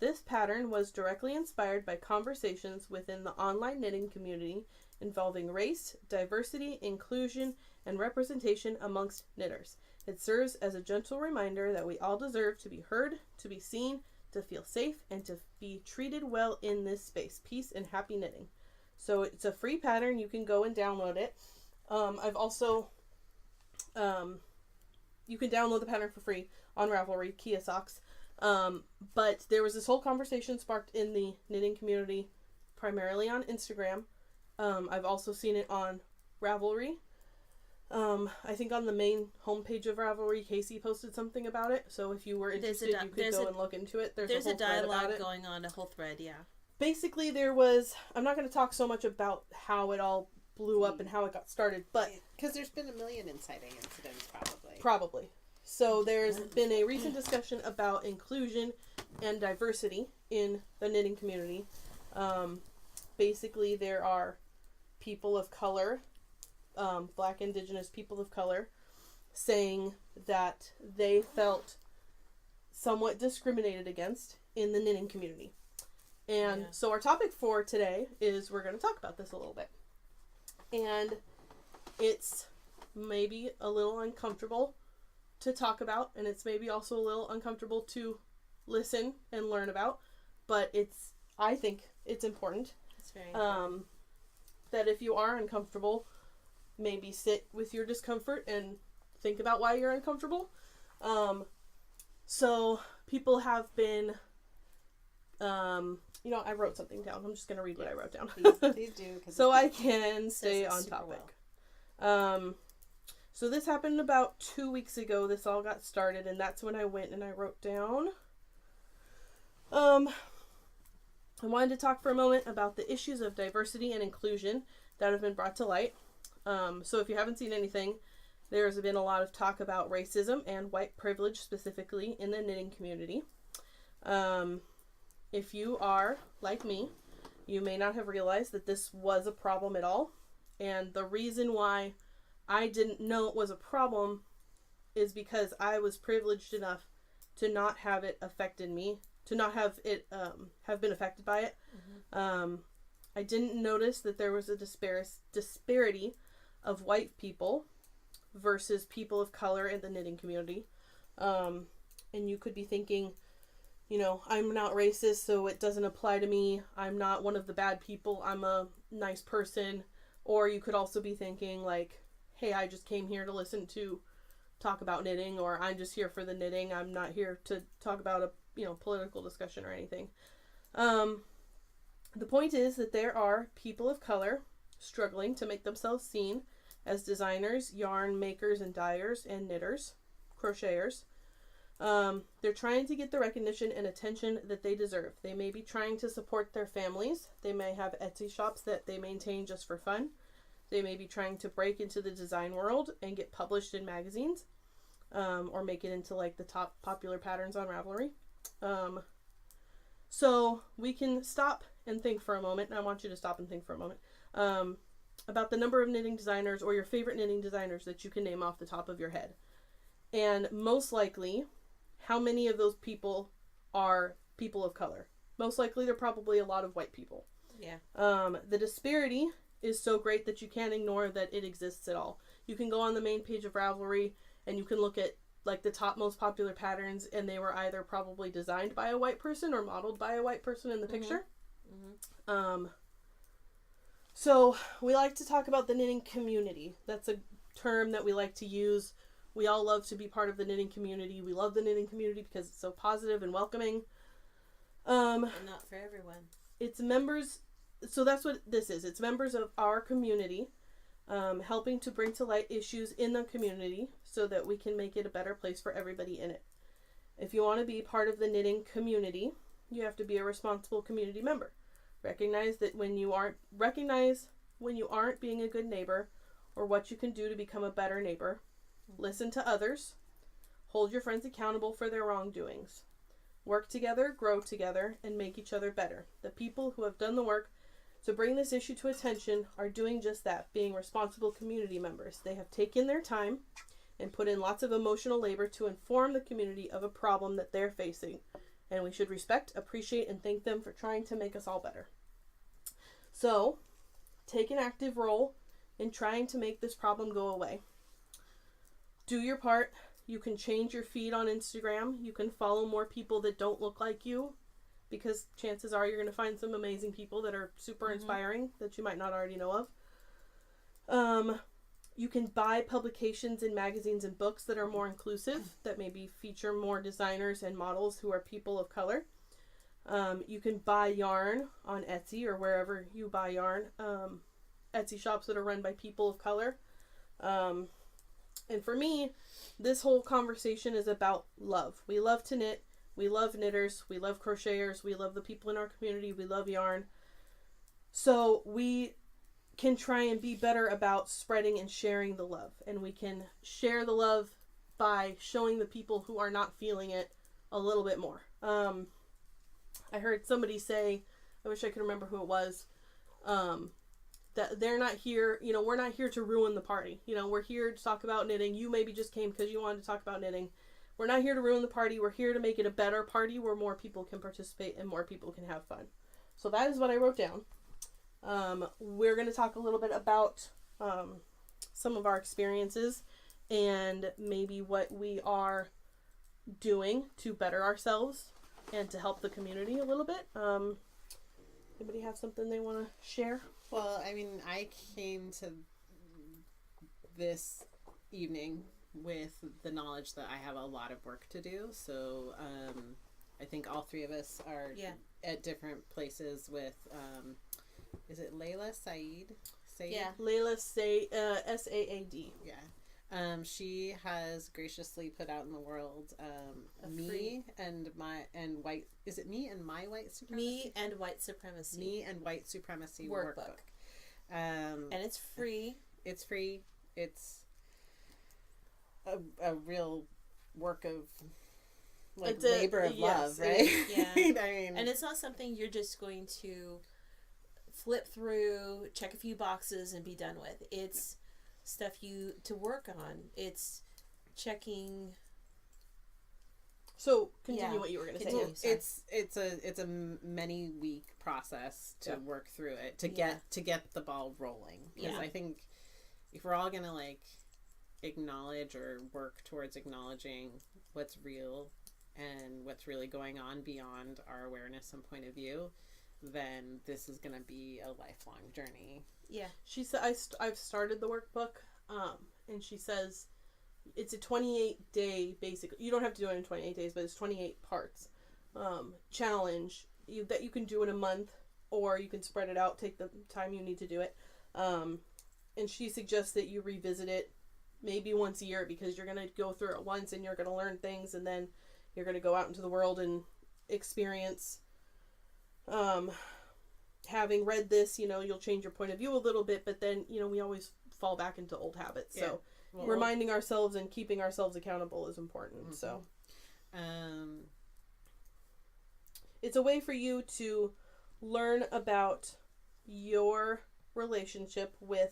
this pattern was directly inspired by conversations within the online knitting community involving race, diversity, inclusion, and representation amongst knitters. It serves as a gentle reminder that we all deserve to be heard, to be seen, to feel safe, and to be treated well in this space. Peace and happy knitting. So it's a free pattern. You can go and download it. I've also... you can download the pattern for free on Ravelry, Kea Socks. But there was this whole conversation sparked in the knitting community, primarily on Instagram. I've also seen it on Ravelry. I think on the main homepage of Ravelry, Casey posted something about it. So if you were interested, you could go and look into it. There's a dialogue going on, a whole thread, yeah. Basically, there was... I'm not going to talk so much about how it all blew up and how it got started, but... Because there's been a million inciting incidents, Probably. So there's been a recent discussion about inclusion and diversity in the knitting community. Basically, there are people of color, Black, Indigenous people of color, saying that they felt somewhat discriminated against in the knitting community. And so our topic for today is we're going to talk about this a little bit. And it's maybe a little uncomfortable to talk about, and it's maybe also a little uncomfortable to listen and learn about, but I think it's important. It's very important. That if you are uncomfortable, maybe sit with your discomfort and think about why you're uncomfortable. So people have been, I wrote something down. I'm just going to read what I wrote down. Please do. So I can stay on topic. Well. So this happened about 2 weeks ago. This all got started, and that's when I went and I wrote down. I wanted to talk for a moment about the issues of diversity and inclusion that have been brought to light. So if you haven't seen anything, there's been a lot of talk about racism and white privilege specifically in the knitting community. If you are like me, you may not have realized that this was a problem at all. And the reason why I didn't know it was a problem is because I was privileged enough to not have it affected me, to not have it have been affected by it. I didn't notice that there was a disparity of white people versus people of color in the knitting community. And you could be thinking, you know, I'm not racist, so it doesn't apply to me. I'm not one of the bad people. I'm a nice person. Or you could also be thinking like, hey, I just came here to listen to talk about knitting, or I'm just here for the knitting. I'm not here to talk about a, you know, political discussion or anything. The point is that there are people of color struggling to make themselves seen as designers, yarn makers and dyers, and knitters, crocheters. They're trying to get the recognition and attention that they deserve. They may be trying to support their families. They may have Etsy shops that they maintain just for fun. They may be trying to break into the design world and get published in magazines, or make it into like the top popular patterns on Ravelry. So we can stop and think for a moment, and I want you to stop and think for a moment, about the number of knitting designers or your favorite knitting designers that you can name off the top of your head. And most likely, how many of those people are people of color? Most likely, they're probably a lot of white people. Yeah. The disparity is so great that you can't ignore that it exists at all. You can go on the main page of Ravelry and you can look at like the top most popular patterns, and they were either probably designed by a white person or modeled by a white person in the picture. So we like to talk about the knitting community. That's a term that we like to use. We all love to be part of the knitting community. We love the knitting community because it's so positive and welcoming. But not for everyone. It's members, so that's what this is. It's members of our community, helping to bring to light issues in the community so that we can make it a better place for everybody in it. If you want to be part of the knitting community, you have to be a responsible community member. Recognize when you aren't being a good neighbor, or what you can do to become a better neighbor. Listen to others. Hold your friends accountable for their wrongdoings. Work together, grow together, and make each other better. The people who have done the work to bring this issue to attention are doing just that, being responsible community members. They have taken their time and put in lots of emotional labor to inform the community of a problem that they're facing. And we should respect, appreciate, and thank them for trying to make us all better. So, take an active role in trying to make this problem go away. Do your part. You can change your feed on Instagram. You can follow more people that don't look like you, because chances are you're going to find some amazing people that are super inspiring that you might not already know of. You can buy publications in magazines and books that are more inclusive, that maybe feature more designers and models who are people of color. You can buy yarn on Etsy or wherever you buy yarn. Etsy shops that are run by people of color. And for me, this whole conversation is about love. We love to knit. We love knitters. We love crocheters. We love the people in our community. We love yarn. So we can try and be better about spreading and sharing the love. And we can share the love by showing the people who are not feeling it a little bit more. I heard somebody say, I wish I could remember who it was, that they're not here, you know, we're not here to ruin the party. You know, we're here to talk about knitting. You maybe just came because you wanted to talk about knitting. We're not here to ruin the party. We're here to make it a better party where more people can participate and more people can have fun. So that is what I wrote down. We're going to talk a little bit about some of our experiences and maybe what we are doing to better ourselves and to help the community a little bit. Anybody have something they want to share? Well, I mean, I came to this evening with the knowledge that I have a lot of work to do. So I think all three of us are at different places with, is it Layla Saeed? Yeah, Layla Saeed, S-A-A-D. Yeah. She has graciously put out in the world me and white. Is it me and my white supremacy? Me and white supremacy. Me and white supremacy workbook. And it's free. It's free. It's a real work of labor of love, right? Yeah. I mean, and it's not something you're just going to flip through, check a few boxes, and be done with. It's stuff to work on. It's checking. So continue what you were going to say. It's a many week process to work through it to get the ball rolling. Because I think if we're all going to like acknowledge or work towards acknowledging what's real and what's really going on beyond our awareness and point of view, then this is going to be a lifelong journey. Yeah. She said, I've started the workbook, and she says it's a 28-day, basically. You don't have to do it in 28 days, but it's 28 parts challenge that you can do in a month, or you can spread it out, take the time you need to do it. And she suggests that you revisit it maybe once a year, because you're going to go through it once and you're going to learn things, and then you're going to go out into the world and experience. Having read this, you'll change your point of view a little bit, but then, we always fall back into old habits. Yeah. So reminding ourselves and keeping ourselves accountable is important. Mm-hmm. So, it's a way for you to learn about your relationship with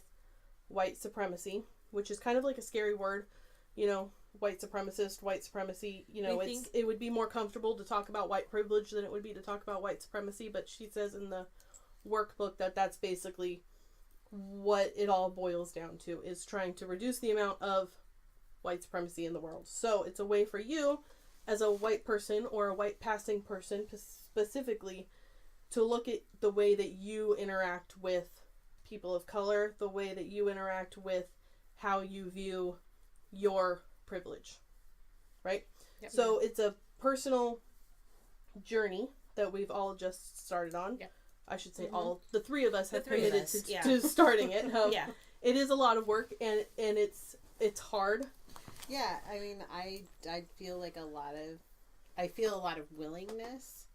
white supremacy, which is kind of like a scary word, white supremacist, white supremacy, it would be more comfortable to talk about white privilege than it would be to talk about white supremacy. But she says in the workbook that that's basically what it all boils down to, is trying to reduce the amount of white supremacy in the world. So it's a way for you as a white person or a white passing person specifically to look at the way that you interact with people of color, the way that you interact with how you view your privilege, right? Yep. So it's a personal journey that we've all just started on. Yep. I should say all the three of us have committed to starting it. It is a lot of work, and it's hard. Yeah, I mean, I feel like I feel a lot of willingness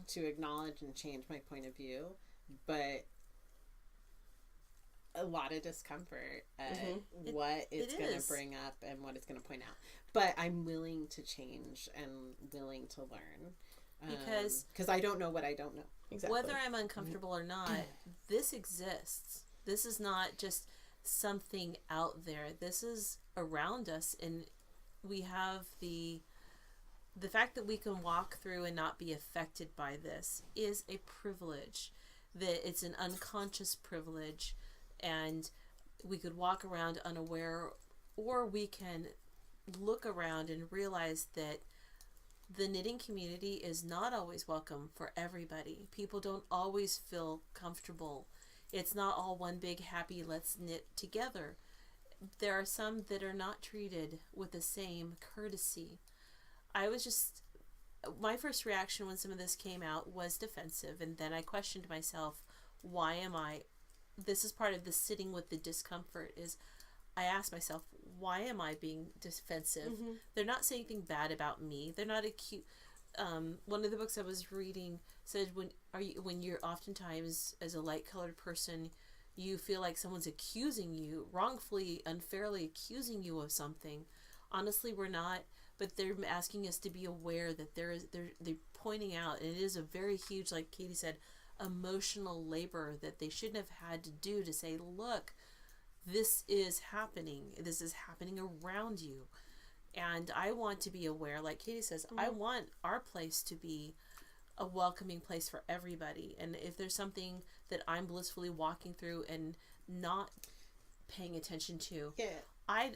to acknowledge and change my point of view, but a lot of discomfort at what it's going to bring up and what it's going to point out. But I'm willing to change and willing to learn. Because I don't know what I don't know. Exactly. Whether I'm uncomfortable or not, this exists. This is not just something out there. This is around us, and we have the fact that we can walk through and not be affected by this is a privilege. That it's an unconscious privilege, and we could walk around unaware, or we can look around and realize that the knitting community is not always welcome for everybody. People don't always feel comfortable. It's not all one big happy let's knit together. There are some that are not treated with the same courtesy. My first reaction when some of this came out was defensive, and then I questioned myself, why am I? This is part of the sitting with the discomfort, is I asked myself, why am I being defensive? Mm-hmm. They're not saying anything bad about me. They're not acute. One of the books I was reading said when you're oftentimes as a light colored person, you feel like someone's accusing you, wrongfully, unfairly accusing you of something. Honestly, we're not, but they're asking us to be aware that they're pointing out, and it is a very huge, like Katie said, emotional labor that they shouldn't have had to do to say, look, this is happening around you. And I want to be aware, like Katie says, I want our place to be a welcoming place for everybody. And if there's something that I'm blissfully walking through and not paying attention to,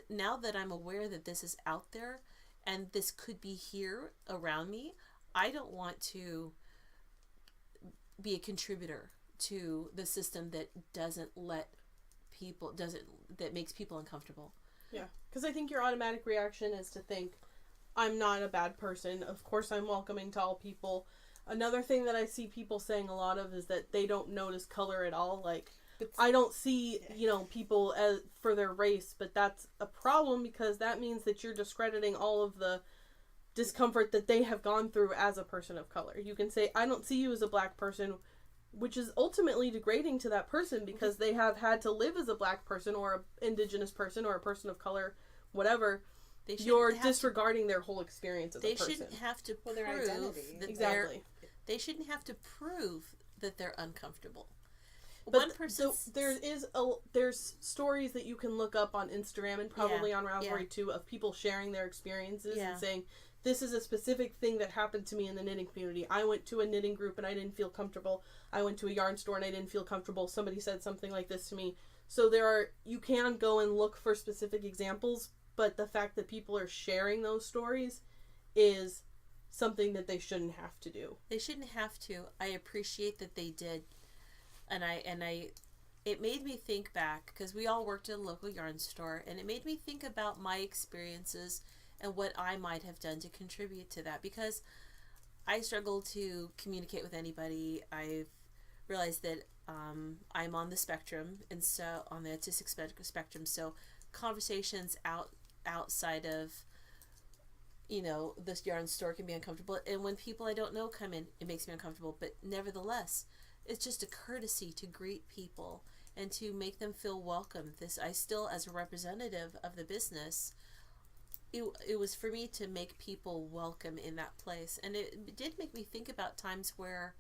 now that I'm aware that this is out there and this could be here around me, I don't want to be a contributor to the system that that makes people uncomfortable. Yeah, because I think your automatic reaction is to think, I'm not a bad person. Of course I'm welcoming to all people. Another thing that I see people saying a lot of is that they don't notice color at all. Like, I don't see, people for their race, but that's a problem, because that means that you're discrediting all of the discomfort that they have gone through as a person of color. You can say, I don't see you as a black person, which is ultimately degrading to that person, because they have had to live as a black person or an indigenous person or a person of color, whatever. You're disregarding their whole experience as a person. They shouldn't have to prove their identity. Exactly. They shouldn't have to prove that they're uncomfortable. But there's stories that you can look up on Instagram and probably on Ravelry too, of people sharing their experiences and saying, this is a specific thing that happened to me in the knitting community. I went to a knitting group and I didn't feel comfortable. I went to a yarn store and I didn't feel comfortable. Somebody said something like this to me. So you can go and look for specific examples, but the fact that people are sharing those stories is something that they shouldn't have to do. They shouldn't have to. I appreciate that they did. And it made me think back, because we all worked at a local yarn store, and it made me think about my experiences and what I might have done to contribute to that, because I struggle to communicate with anybody. I've realized that I'm on the spectrum, and so on the autistic spectrum, so conversations outside of this yarn store can be uncomfortable, and when people I don't know come in, it makes me uncomfortable. But nevertheless, it's just a courtesy to greet people and to make them feel welcome. I still, as a representative of the business, it was for me to make people welcome in that place. And it did make me think about times where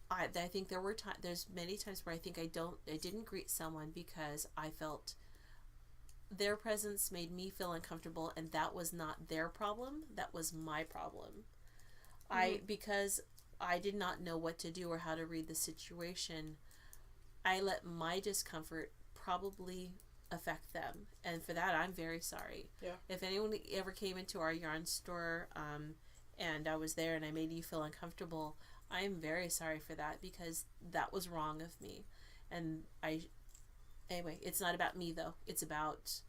I think there's many times where I think I didn't greet someone because I felt their presence made me feel uncomfortable, and that was not their problem, that was my problem. Because I did not know what to do or how to read the situation, I let my discomfort probably affect them, and for that I'm very sorry. If anyone ever came into our yarn store and I was there and I made you feel uncomfortable, I am very sorry for that, because that was wrong of me. And anyway, it's not about me though, it's about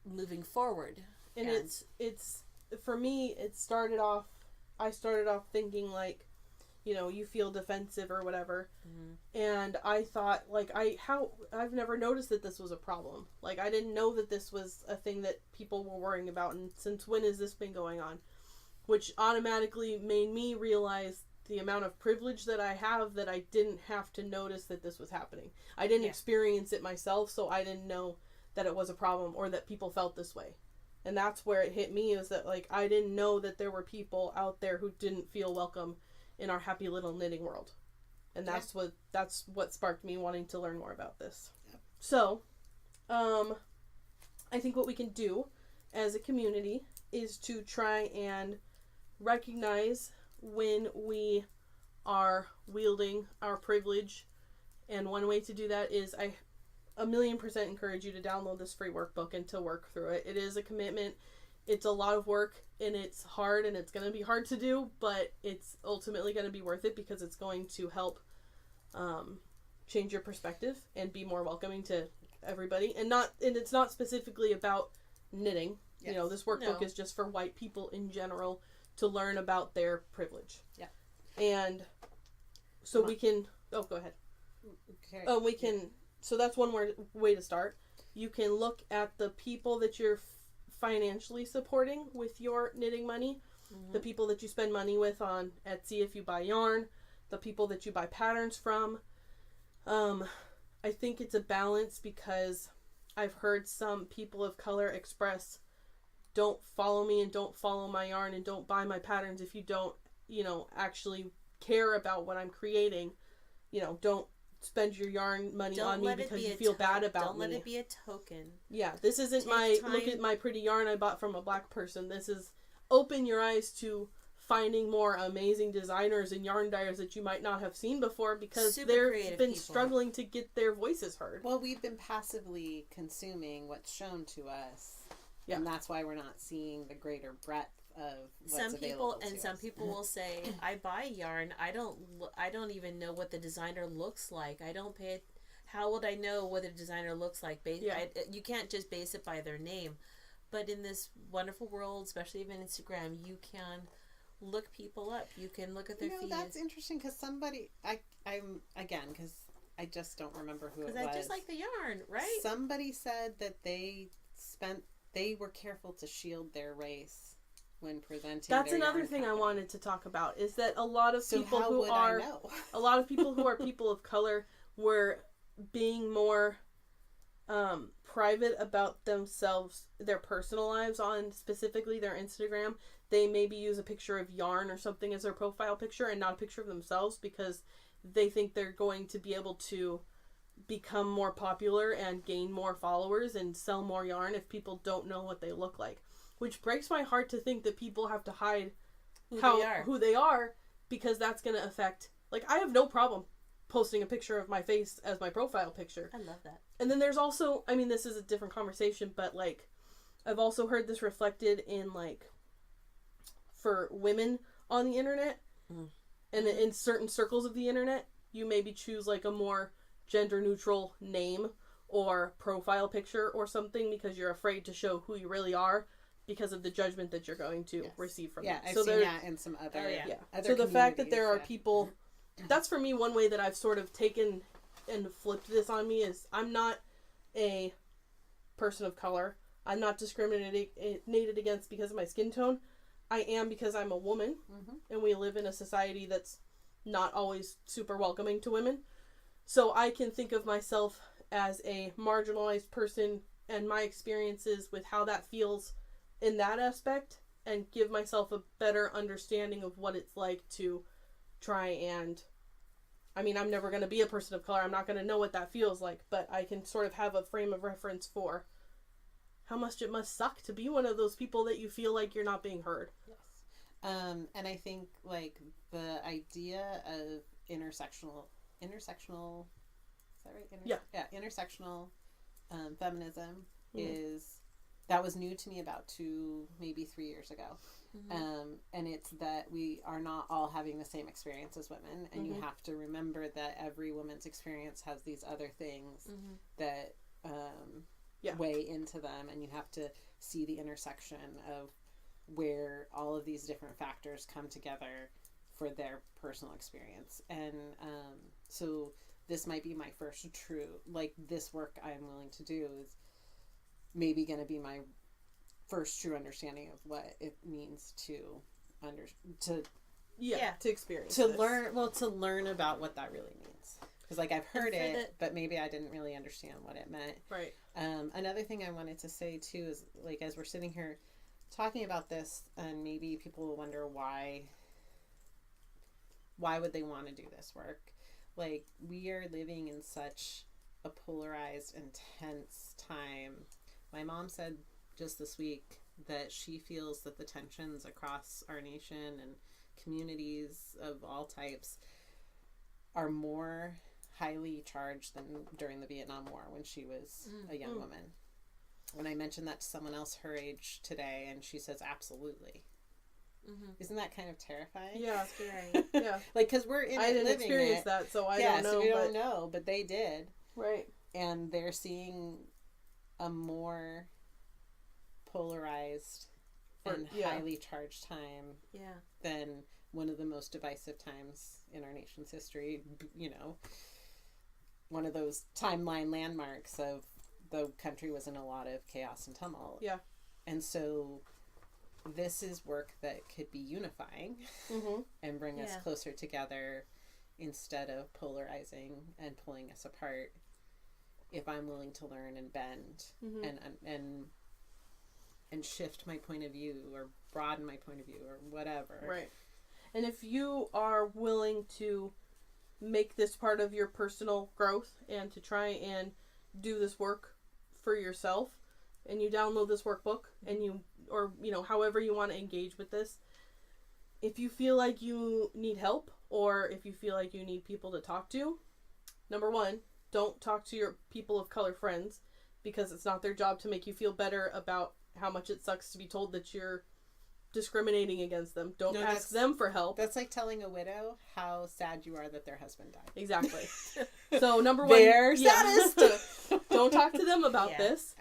moving forward. And it's for me, I started off thinking like, you feel defensive or whatever. And I thought like, I've never noticed that this was a problem. Like, I didn't know that this was a thing that people were worrying about, and since when has this been going on? Which automatically made me realize the amount of privilege that I have, that I didn't have to notice that this was happening. I didn't experience it myself, so I didn't know that it was a problem or that people felt this way. And that's where it hit me, is that like, I didn't know that there were people out there who didn't feel welcome in our happy little knitting world. And that's what sparked me wanting to learn more about this. So I think what we can do as a community is to try and recognize when we are wielding our privilege. And one way to do that is I 1,000,000% encourage you to download this free workbook and to work through it. It is a commitment. It's a lot of work, and it's hard, and it's going to be hard to do, but it's ultimately going to be worth it, because it's going to help change your perspective and be more welcoming to everybody. And it's not specifically about knitting. This workbook is just for white people in general to learn about their privilege. And so we can go ahead. So that's one way to start. You can look at the people that you're financially supporting with your knitting money, the people that you spend money with on Etsy if you buy yarn, the people that you buy patterns from. I think it's a balance, because I've heard some people of color express, don't follow me and don't follow my yarn and don't buy my patterns if you don't, actually care about what I'm creating. Don't spend your yarn money on me because you feel bad about me. Don't let it be a token. Yeah, this isn't look at my pretty yarn I bought from a black person. This is open your eyes to finding more amazing designers and yarn dyers that you might not have seen before, because they've been struggling to get their voices heard. Well, we've been passively consuming what's shown to us, and that's why we're not seeing the greater breadth of what's available to us. Some people will say, I buy yarn, I don't even know what the designer looks like. How would I know what the designer looks like? You can't just base it by their name. But in this wonderful world, especially even Instagram, you can look people up. You can look at their feeds. That's interesting, because somebody, because I just don't remember who it was. Because I just like the yarn, right? Somebody said that they were careful to shield their race when presenting. That's another thing I wanted to talk about, is that a lot of people who are people of color were being more private about themselves, their personal lives on specifically their Instagram. They maybe use a picture of yarn or something as their profile picture and not a picture of themselves, because they think they're going to be able to become more popular and gain more followers and sell more yarn if people don't know what they look like. Which breaks my heart to think that people have to hide who they are, because that's going to affect... Like, I have no problem posting a picture of my face as my profile picture. I love that. And then there's also... I mean, this is a different conversation, but, like, I've also heard this reflected in, like, for women on the internet, and in certain circles of the internet, you maybe choose, like, a more gender-neutral name or profile picture or something because you're afraid to show who you really are because of the judgment that you're going to receive from it. I've seen that in some other, other so the fact that there are people... That's, for me, one way that I've sort of taken and flipped this on me is I'm not a person of color. I'm not discriminated against because of my skin tone. I am because I'm a woman, and we live in a society that's not always super welcoming to women. So I can think of myself as a marginalized person and my experiences with how that feels in that aspect, and give myself a better understanding of what it's like to try and... I mean, I'm never going to be a person of color. I'm not going to know what that feels like, but I can sort of have a frame of reference for how much it must suck to be one of those people that you feel like you're not being heard. Yes. And I think, like, the idea of intersectional, is that right? Intersectional feminism is, that was new to me about 2, maybe 3 years ago. And it's that we are not all having the same experience as women, and you have to remember that every woman's experience has these other things that weigh into them, and you have to see the intersection of where all of these different factors come together for their personal experience. And so this might be my first true, like, this work I'm willing to do is maybe going to be my first true understanding of what it means to experience, to learn about what that really means. Because, like, I've heard it, but maybe I didn't really understand what it meant. Right. Another thing I wanted to say too is, like, as we're sitting here talking about this, and maybe people will wonder why would they want to do this work? Like, we are living in such a polarized, intense time. My mom said just this week that she feels that the tensions across our nation and communities of all types are more highly charged than during the Vietnam War when she was a young woman. When I mentioned that to someone else her age today, and she says, absolutely. Isn't that kind of terrifying? Yeah, scary. Yeah. Like, because we're in I didn't experience that, so I don't know. So we don't know, but they did. Right. And they're seeing a more polarized and highly charged time than one of the most divisive times in our nation's history. You know, one of those timeline landmarks of the country was in a lot of chaos and tumult. Yeah. And so this is work that could be unifying and bring us closer together instead of polarizing and pulling us apart, if I'm willing to learn and bend and shift my point of view or broaden my point of view or whatever. Right. And if you are willing to make this part of your personal growth and to try and do this work for yourself, and you download this workbook and you, or, you know, however you want to engage with this, if you feel like you need help or if you feel like you need people to talk to, number one, don't talk to your people of color friends, because it's not their job to make you feel better about how much it sucks to be told that you're discriminating against them. Don't ask them for help. That's like telling a widow how sad you are that their husband died. Exactly. So number one, their saddest. Don't talk to them about this.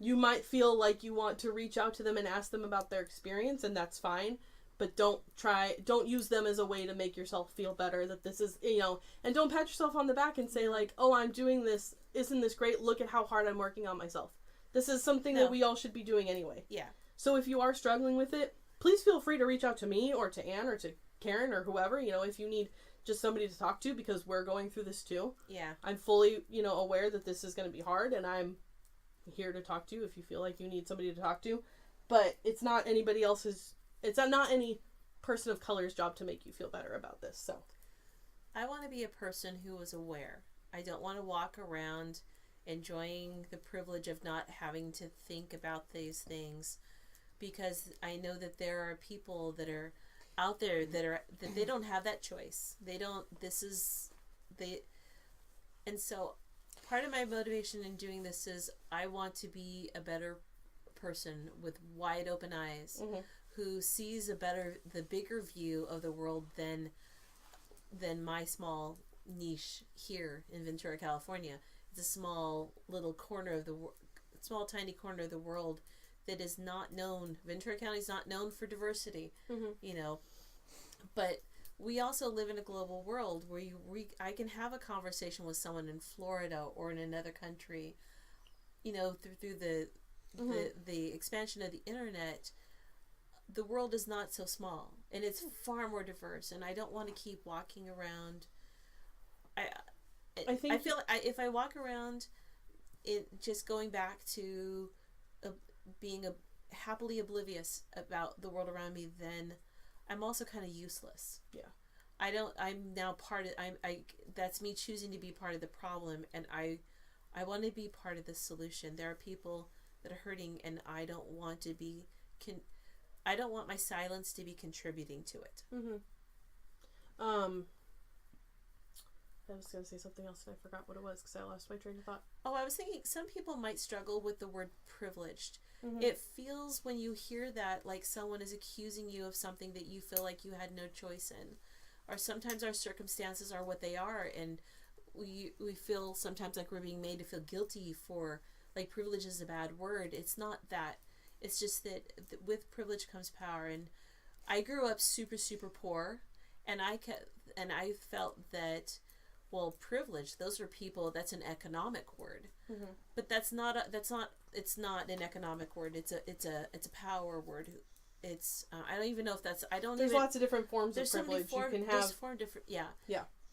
You might feel like you want to reach out to them and ask them about their experience, and that's fine. But don't use them as a way to make yourself feel better that this is, you know, and don't pat yourself on the back and say like, oh, I'm doing this. Isn't this great? Look at how hard I'm working on myself. This is something that we all should be doing anyway. Yeah. So if you are struggling with it, please feel free to reach out to me or to Anne or to Karen or whoever, you know, if you need just somebody to talk to, because we're going through this too. Yeah. I'm fully, you know, aware that this is going to be hard, and I'm here to talk to you if you feel like you need somebody to talk to. But it's not anybody else's, it's not any person of color's job to make you feel better about this. So I want to be a person who is aware. I don't want to walk around enjoying the privilege of not having to think about these things, because I know that there are people that are out there that they don't have that choice. And so part of my motivation in doing this is I want to be a better person with wide open eyes, who sees the bigger view of the world than my small niche here in Ventura, California. It's a small little corner of small tiny corner of the world that is not known. Ventura County is not known for diversity, you know, but we also live in a global world where I can have a conversation with someone in Florida or in another country, you know, through the expansion of the internet. The world is not so small, and it's far more diverse, and I don't want to keep walking around. I feel like if I walk around just going back to being happily oblivious about the world around me, then I'm also kind of useless. Yeah. I'm now that's me choosing to be part of the problem, and I want to be part of the solution. There are people that are hurting, and I don't want my silence to be contributing to it. I was going to say something else and I forgot what it was because I lost my train of thought. Oh, I was thinking some people might struggle with the word privileged. It feels, when you hear that, like someone is accusing you of something that you feel like you had no choice in. Or sometimes our circumstances are what they are, and we feel sometimes like we're being made to feel guilty for, like, privilege is a bad word. It's not that. It's just that with privilege comes power. And I grew up super, super poor, and I felt that, well, privilege, those are people, that's an economic word. But it's not an economic word. It's a power word. It's I don't even know if that's there's lots of different forms of privilege you can have. There's 4 different, yeah.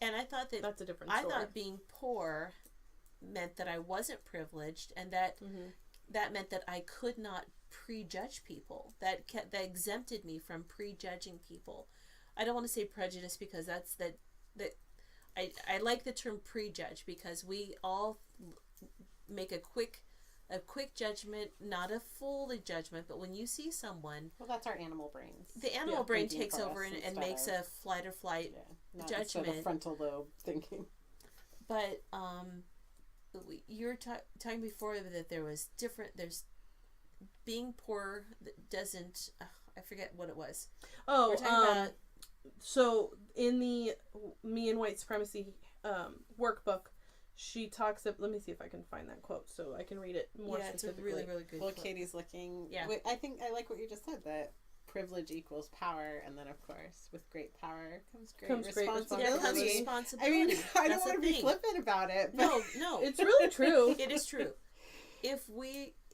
And I thought that's a different story. I thought being poor meant that I wasn't privileged, and that that meant that I could not prejudge people. That exempted me from prejudging people. I don't want to say prejudice, because I like the term prejudge, because we all make a quick judgment, not a full judgment, but when you see someone, well, that's our animal brains. The animal brain takes over and makes a flight or flight judgment. Instead of frontal lobe thinking. But you were talking before that there's being poor that doesn't. I forget what it was. Oh, we're talking about. So in the Me and White Supremacy workbook, she talks of, let me see if I can find that quote so I can read it more specifically. It's a really, really good quote. Katie's looking. Yeah. I think I like what you just said, that privilege equals power, and then of course with great power comes great responsibility. I mean, I don't want to be flippant about it, but no, it's really true. It is true.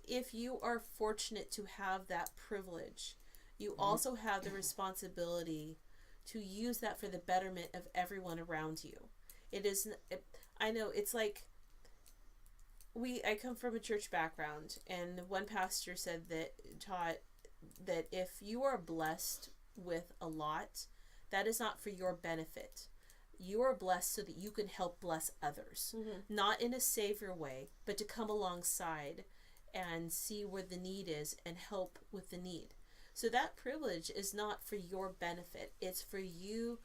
If you are fortunate to have that privilege, you also have the responsibility to use that for the betterment of everyone around you. I know it's like, I come from a church background, and one pastor taught that if you are blessed with a lot, that is not for your benefit. You are blessed so that you can help bless others, not in a savior way, but to come alongside and see where the need is and help with the need. So that privilege is not for your benefit. It's for you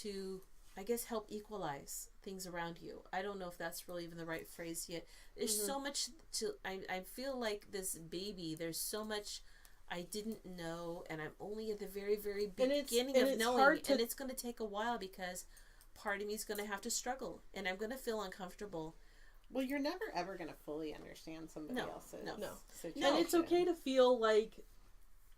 to, I guess, help equalize things around you. I don't know if that's really even the right phrase yet. There's so much I feel like this baby, there's so much I didn't know, and I'm only at the very, very beginning of knowing. And it's going to take a while, because part of me is going to have to struggle, and I'm going to feel uncomfortable. Well, you're never ever going to fully understand somebody else's situation. And it's okay to feel like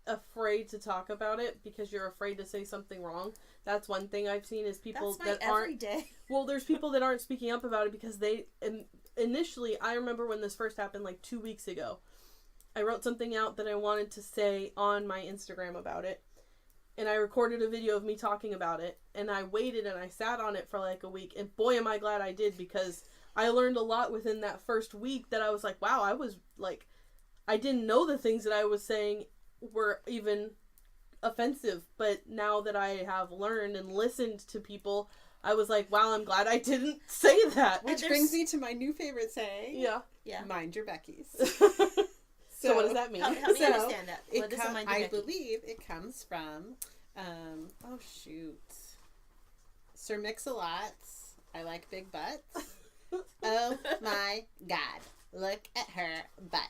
afraid to talk about it because you're afraid to say something wrong. That's one thing I've seen is people that aren't. Well, there's people that aren't speaking up about it because they initially. I remember when this first happened, like 2 weeks ago. I wrote something out that I wanted to say on my Instagram about it, and I recorded a video of me talking about it, and I waited and I sat on it for like a week, and boy am I glad I did, because I learned a lot within that first week that I was like, wow, I was like, I didn't know the things that I was saying were even offensive, but now that I have learned and listened to people, I was like, wow, I'm glad I didn't say that. Which brings me to my new favorite saying. Yeah. Mind your Beckies. So what does that mean? Help me understand that. What does a mind your I Becky? believe it comes from, Sir Mix-a-Lot's I Like Big Butts. Oh my God. Look at her butt.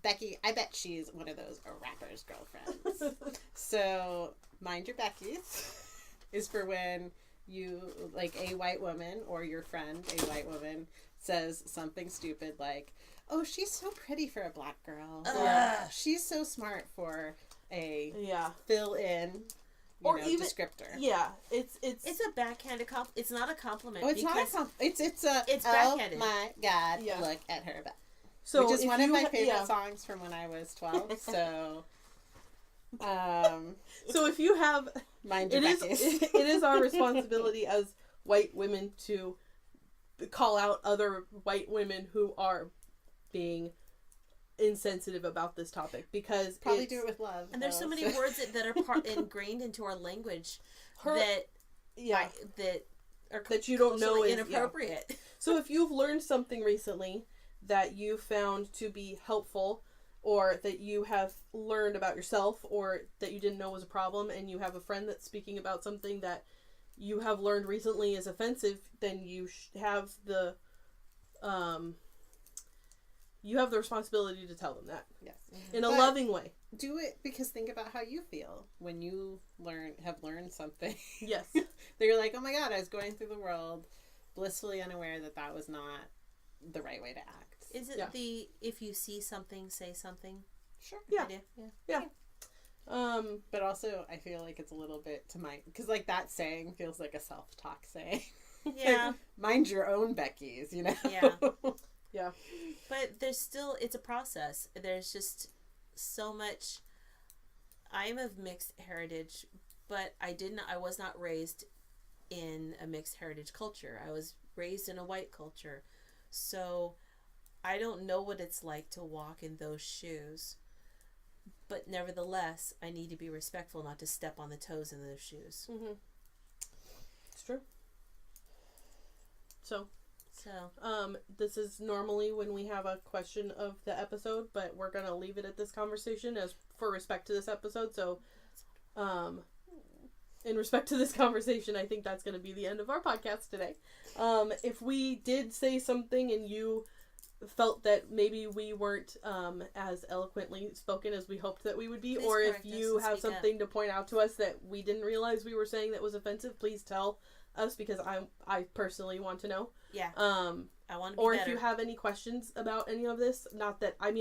Becky, I bet she's one of those rapper's girlfriends. So, mind your Beckies is for when you, like a white woman or your friend, a white woman, says something stupid like, oh, she's so pretty for a black girl. Or, she's so smart for a fill-in even descriptor. Yeah, it's a backhanded compliment. It's not a compliment. Oh, it's not a compliment. It's backhanded. Oh my God, look at her butt. So which is one of my favorite songs from when I was 12. So, so if you have, mind your Beckies. It is our responsibility as white women to call out other white women who are being insensitive about this topic, because probably do it with love. And there's so many words that are ingrained into our language that you don't know is inappropriate. Yeah. So if you've learned something recently that you found to be helpful, or that you have learned about yourself, or that you didn't know was a problem, and you have a friend that's speaking about something that you have learned recently is offensive, then you have the responsibility to tell them that. Yes. In a loving way. Do it because think about how you feel when you have learned something. Yes. That you're like, oh my God, I was going through the world blissfully unaware that was not the right way to act. Is it if you see something, say something? Sure. Yeah. But also I feel like it's a little bit because like that saying feels like a self-talk saying. Yeah. Like, mind your own Beckies, you know? Yeah. Yeah. But there's still, it's a process. There's just so much. I'm of mixed heritage, but I was not raised in a mixed heritage culture. I was raised in a white culture. So I don't know what it's like to walk in those shoes. But nevertheless, I need to be respectful not to step on the toes in those shoes. Mm-hmm. It's true. So, this is normally when we have a question of the episode, but we're going to leave it at this conversation as for respect to this episode. So, in respect to this conversation, I think that's going to be the end of our podcast today. If we did say something and you felt that maybe we weren't as eloquently spoken as we hoped that we would be, or if you have something to point out to us that we didn't realize we were saying that was offensive, please tell us, because I personally want to know. Yeah. I want to be better. If you have any questions about any of this, not that I'm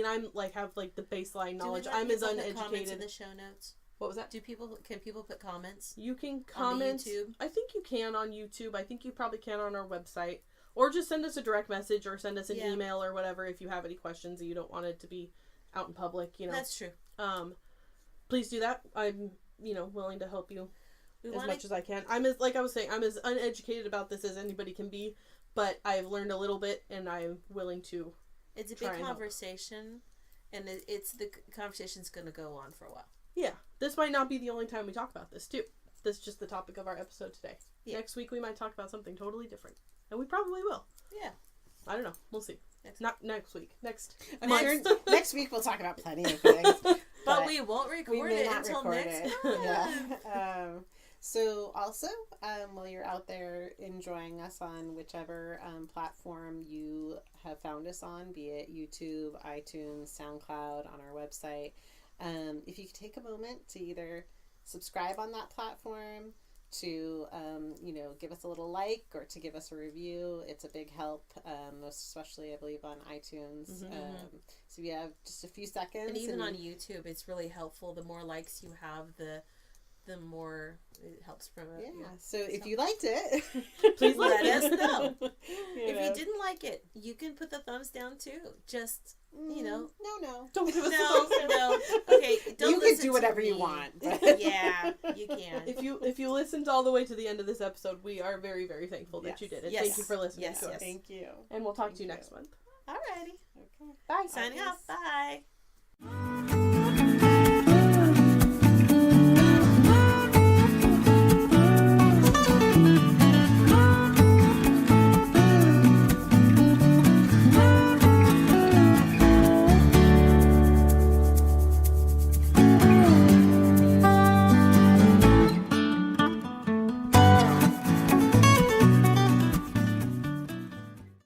have like the baseline knowledge. I'm as uneducated. Comments in the show notes. What was that? Can people put comments? You can comment. On YouTube? I think you can on YouTube. I think you probably can on our website. Or just send us a direct message or send us an email or whatever if you have any questions and you don't want it to be out in public, That's true. Please do that. I'm, willing to help you as much as I can. I'm as uneducated about this as anybody can be, but I've learned a little bit and I'm willing to. It's a big conversation, and the conversation's going to go on for a while. Yeah. This might not be the only time we talk about this, too. This is just the topic of our episode today. Yeah. Next week we might talk about something totally different. And we probably will. Yeah. I don't know. We'll see. Not next week. Next week we'll talk about plenty of things. But we won't record it until next month. Yeah. So also, while you're out there enjoying us on whichever platform you have found us on, be it YouTube, iTunes, SoundCloud, on our website, if you could take a moment to either subscribe on that platform, to give us a little like, or to give us a review. It's a big help, most especially I believe on iTunes. Mm-hmm. So we have just a few seconds, and even on YouTube it's really helpful. The more likes you have, the more it helps promote. So if you liked it, please let us know. If you didn't like it, you can put the thumbs down too. Just no, don't give us no. Okay, you can do whatever you want. Yeah, you can. If you listened all the way to the end of this episode, we are very, very thankful that you did it. Thank you for listening to us. Thank you. And we'll talk to you next month. Alrighty. Okay. Bye. Signing off. Bye.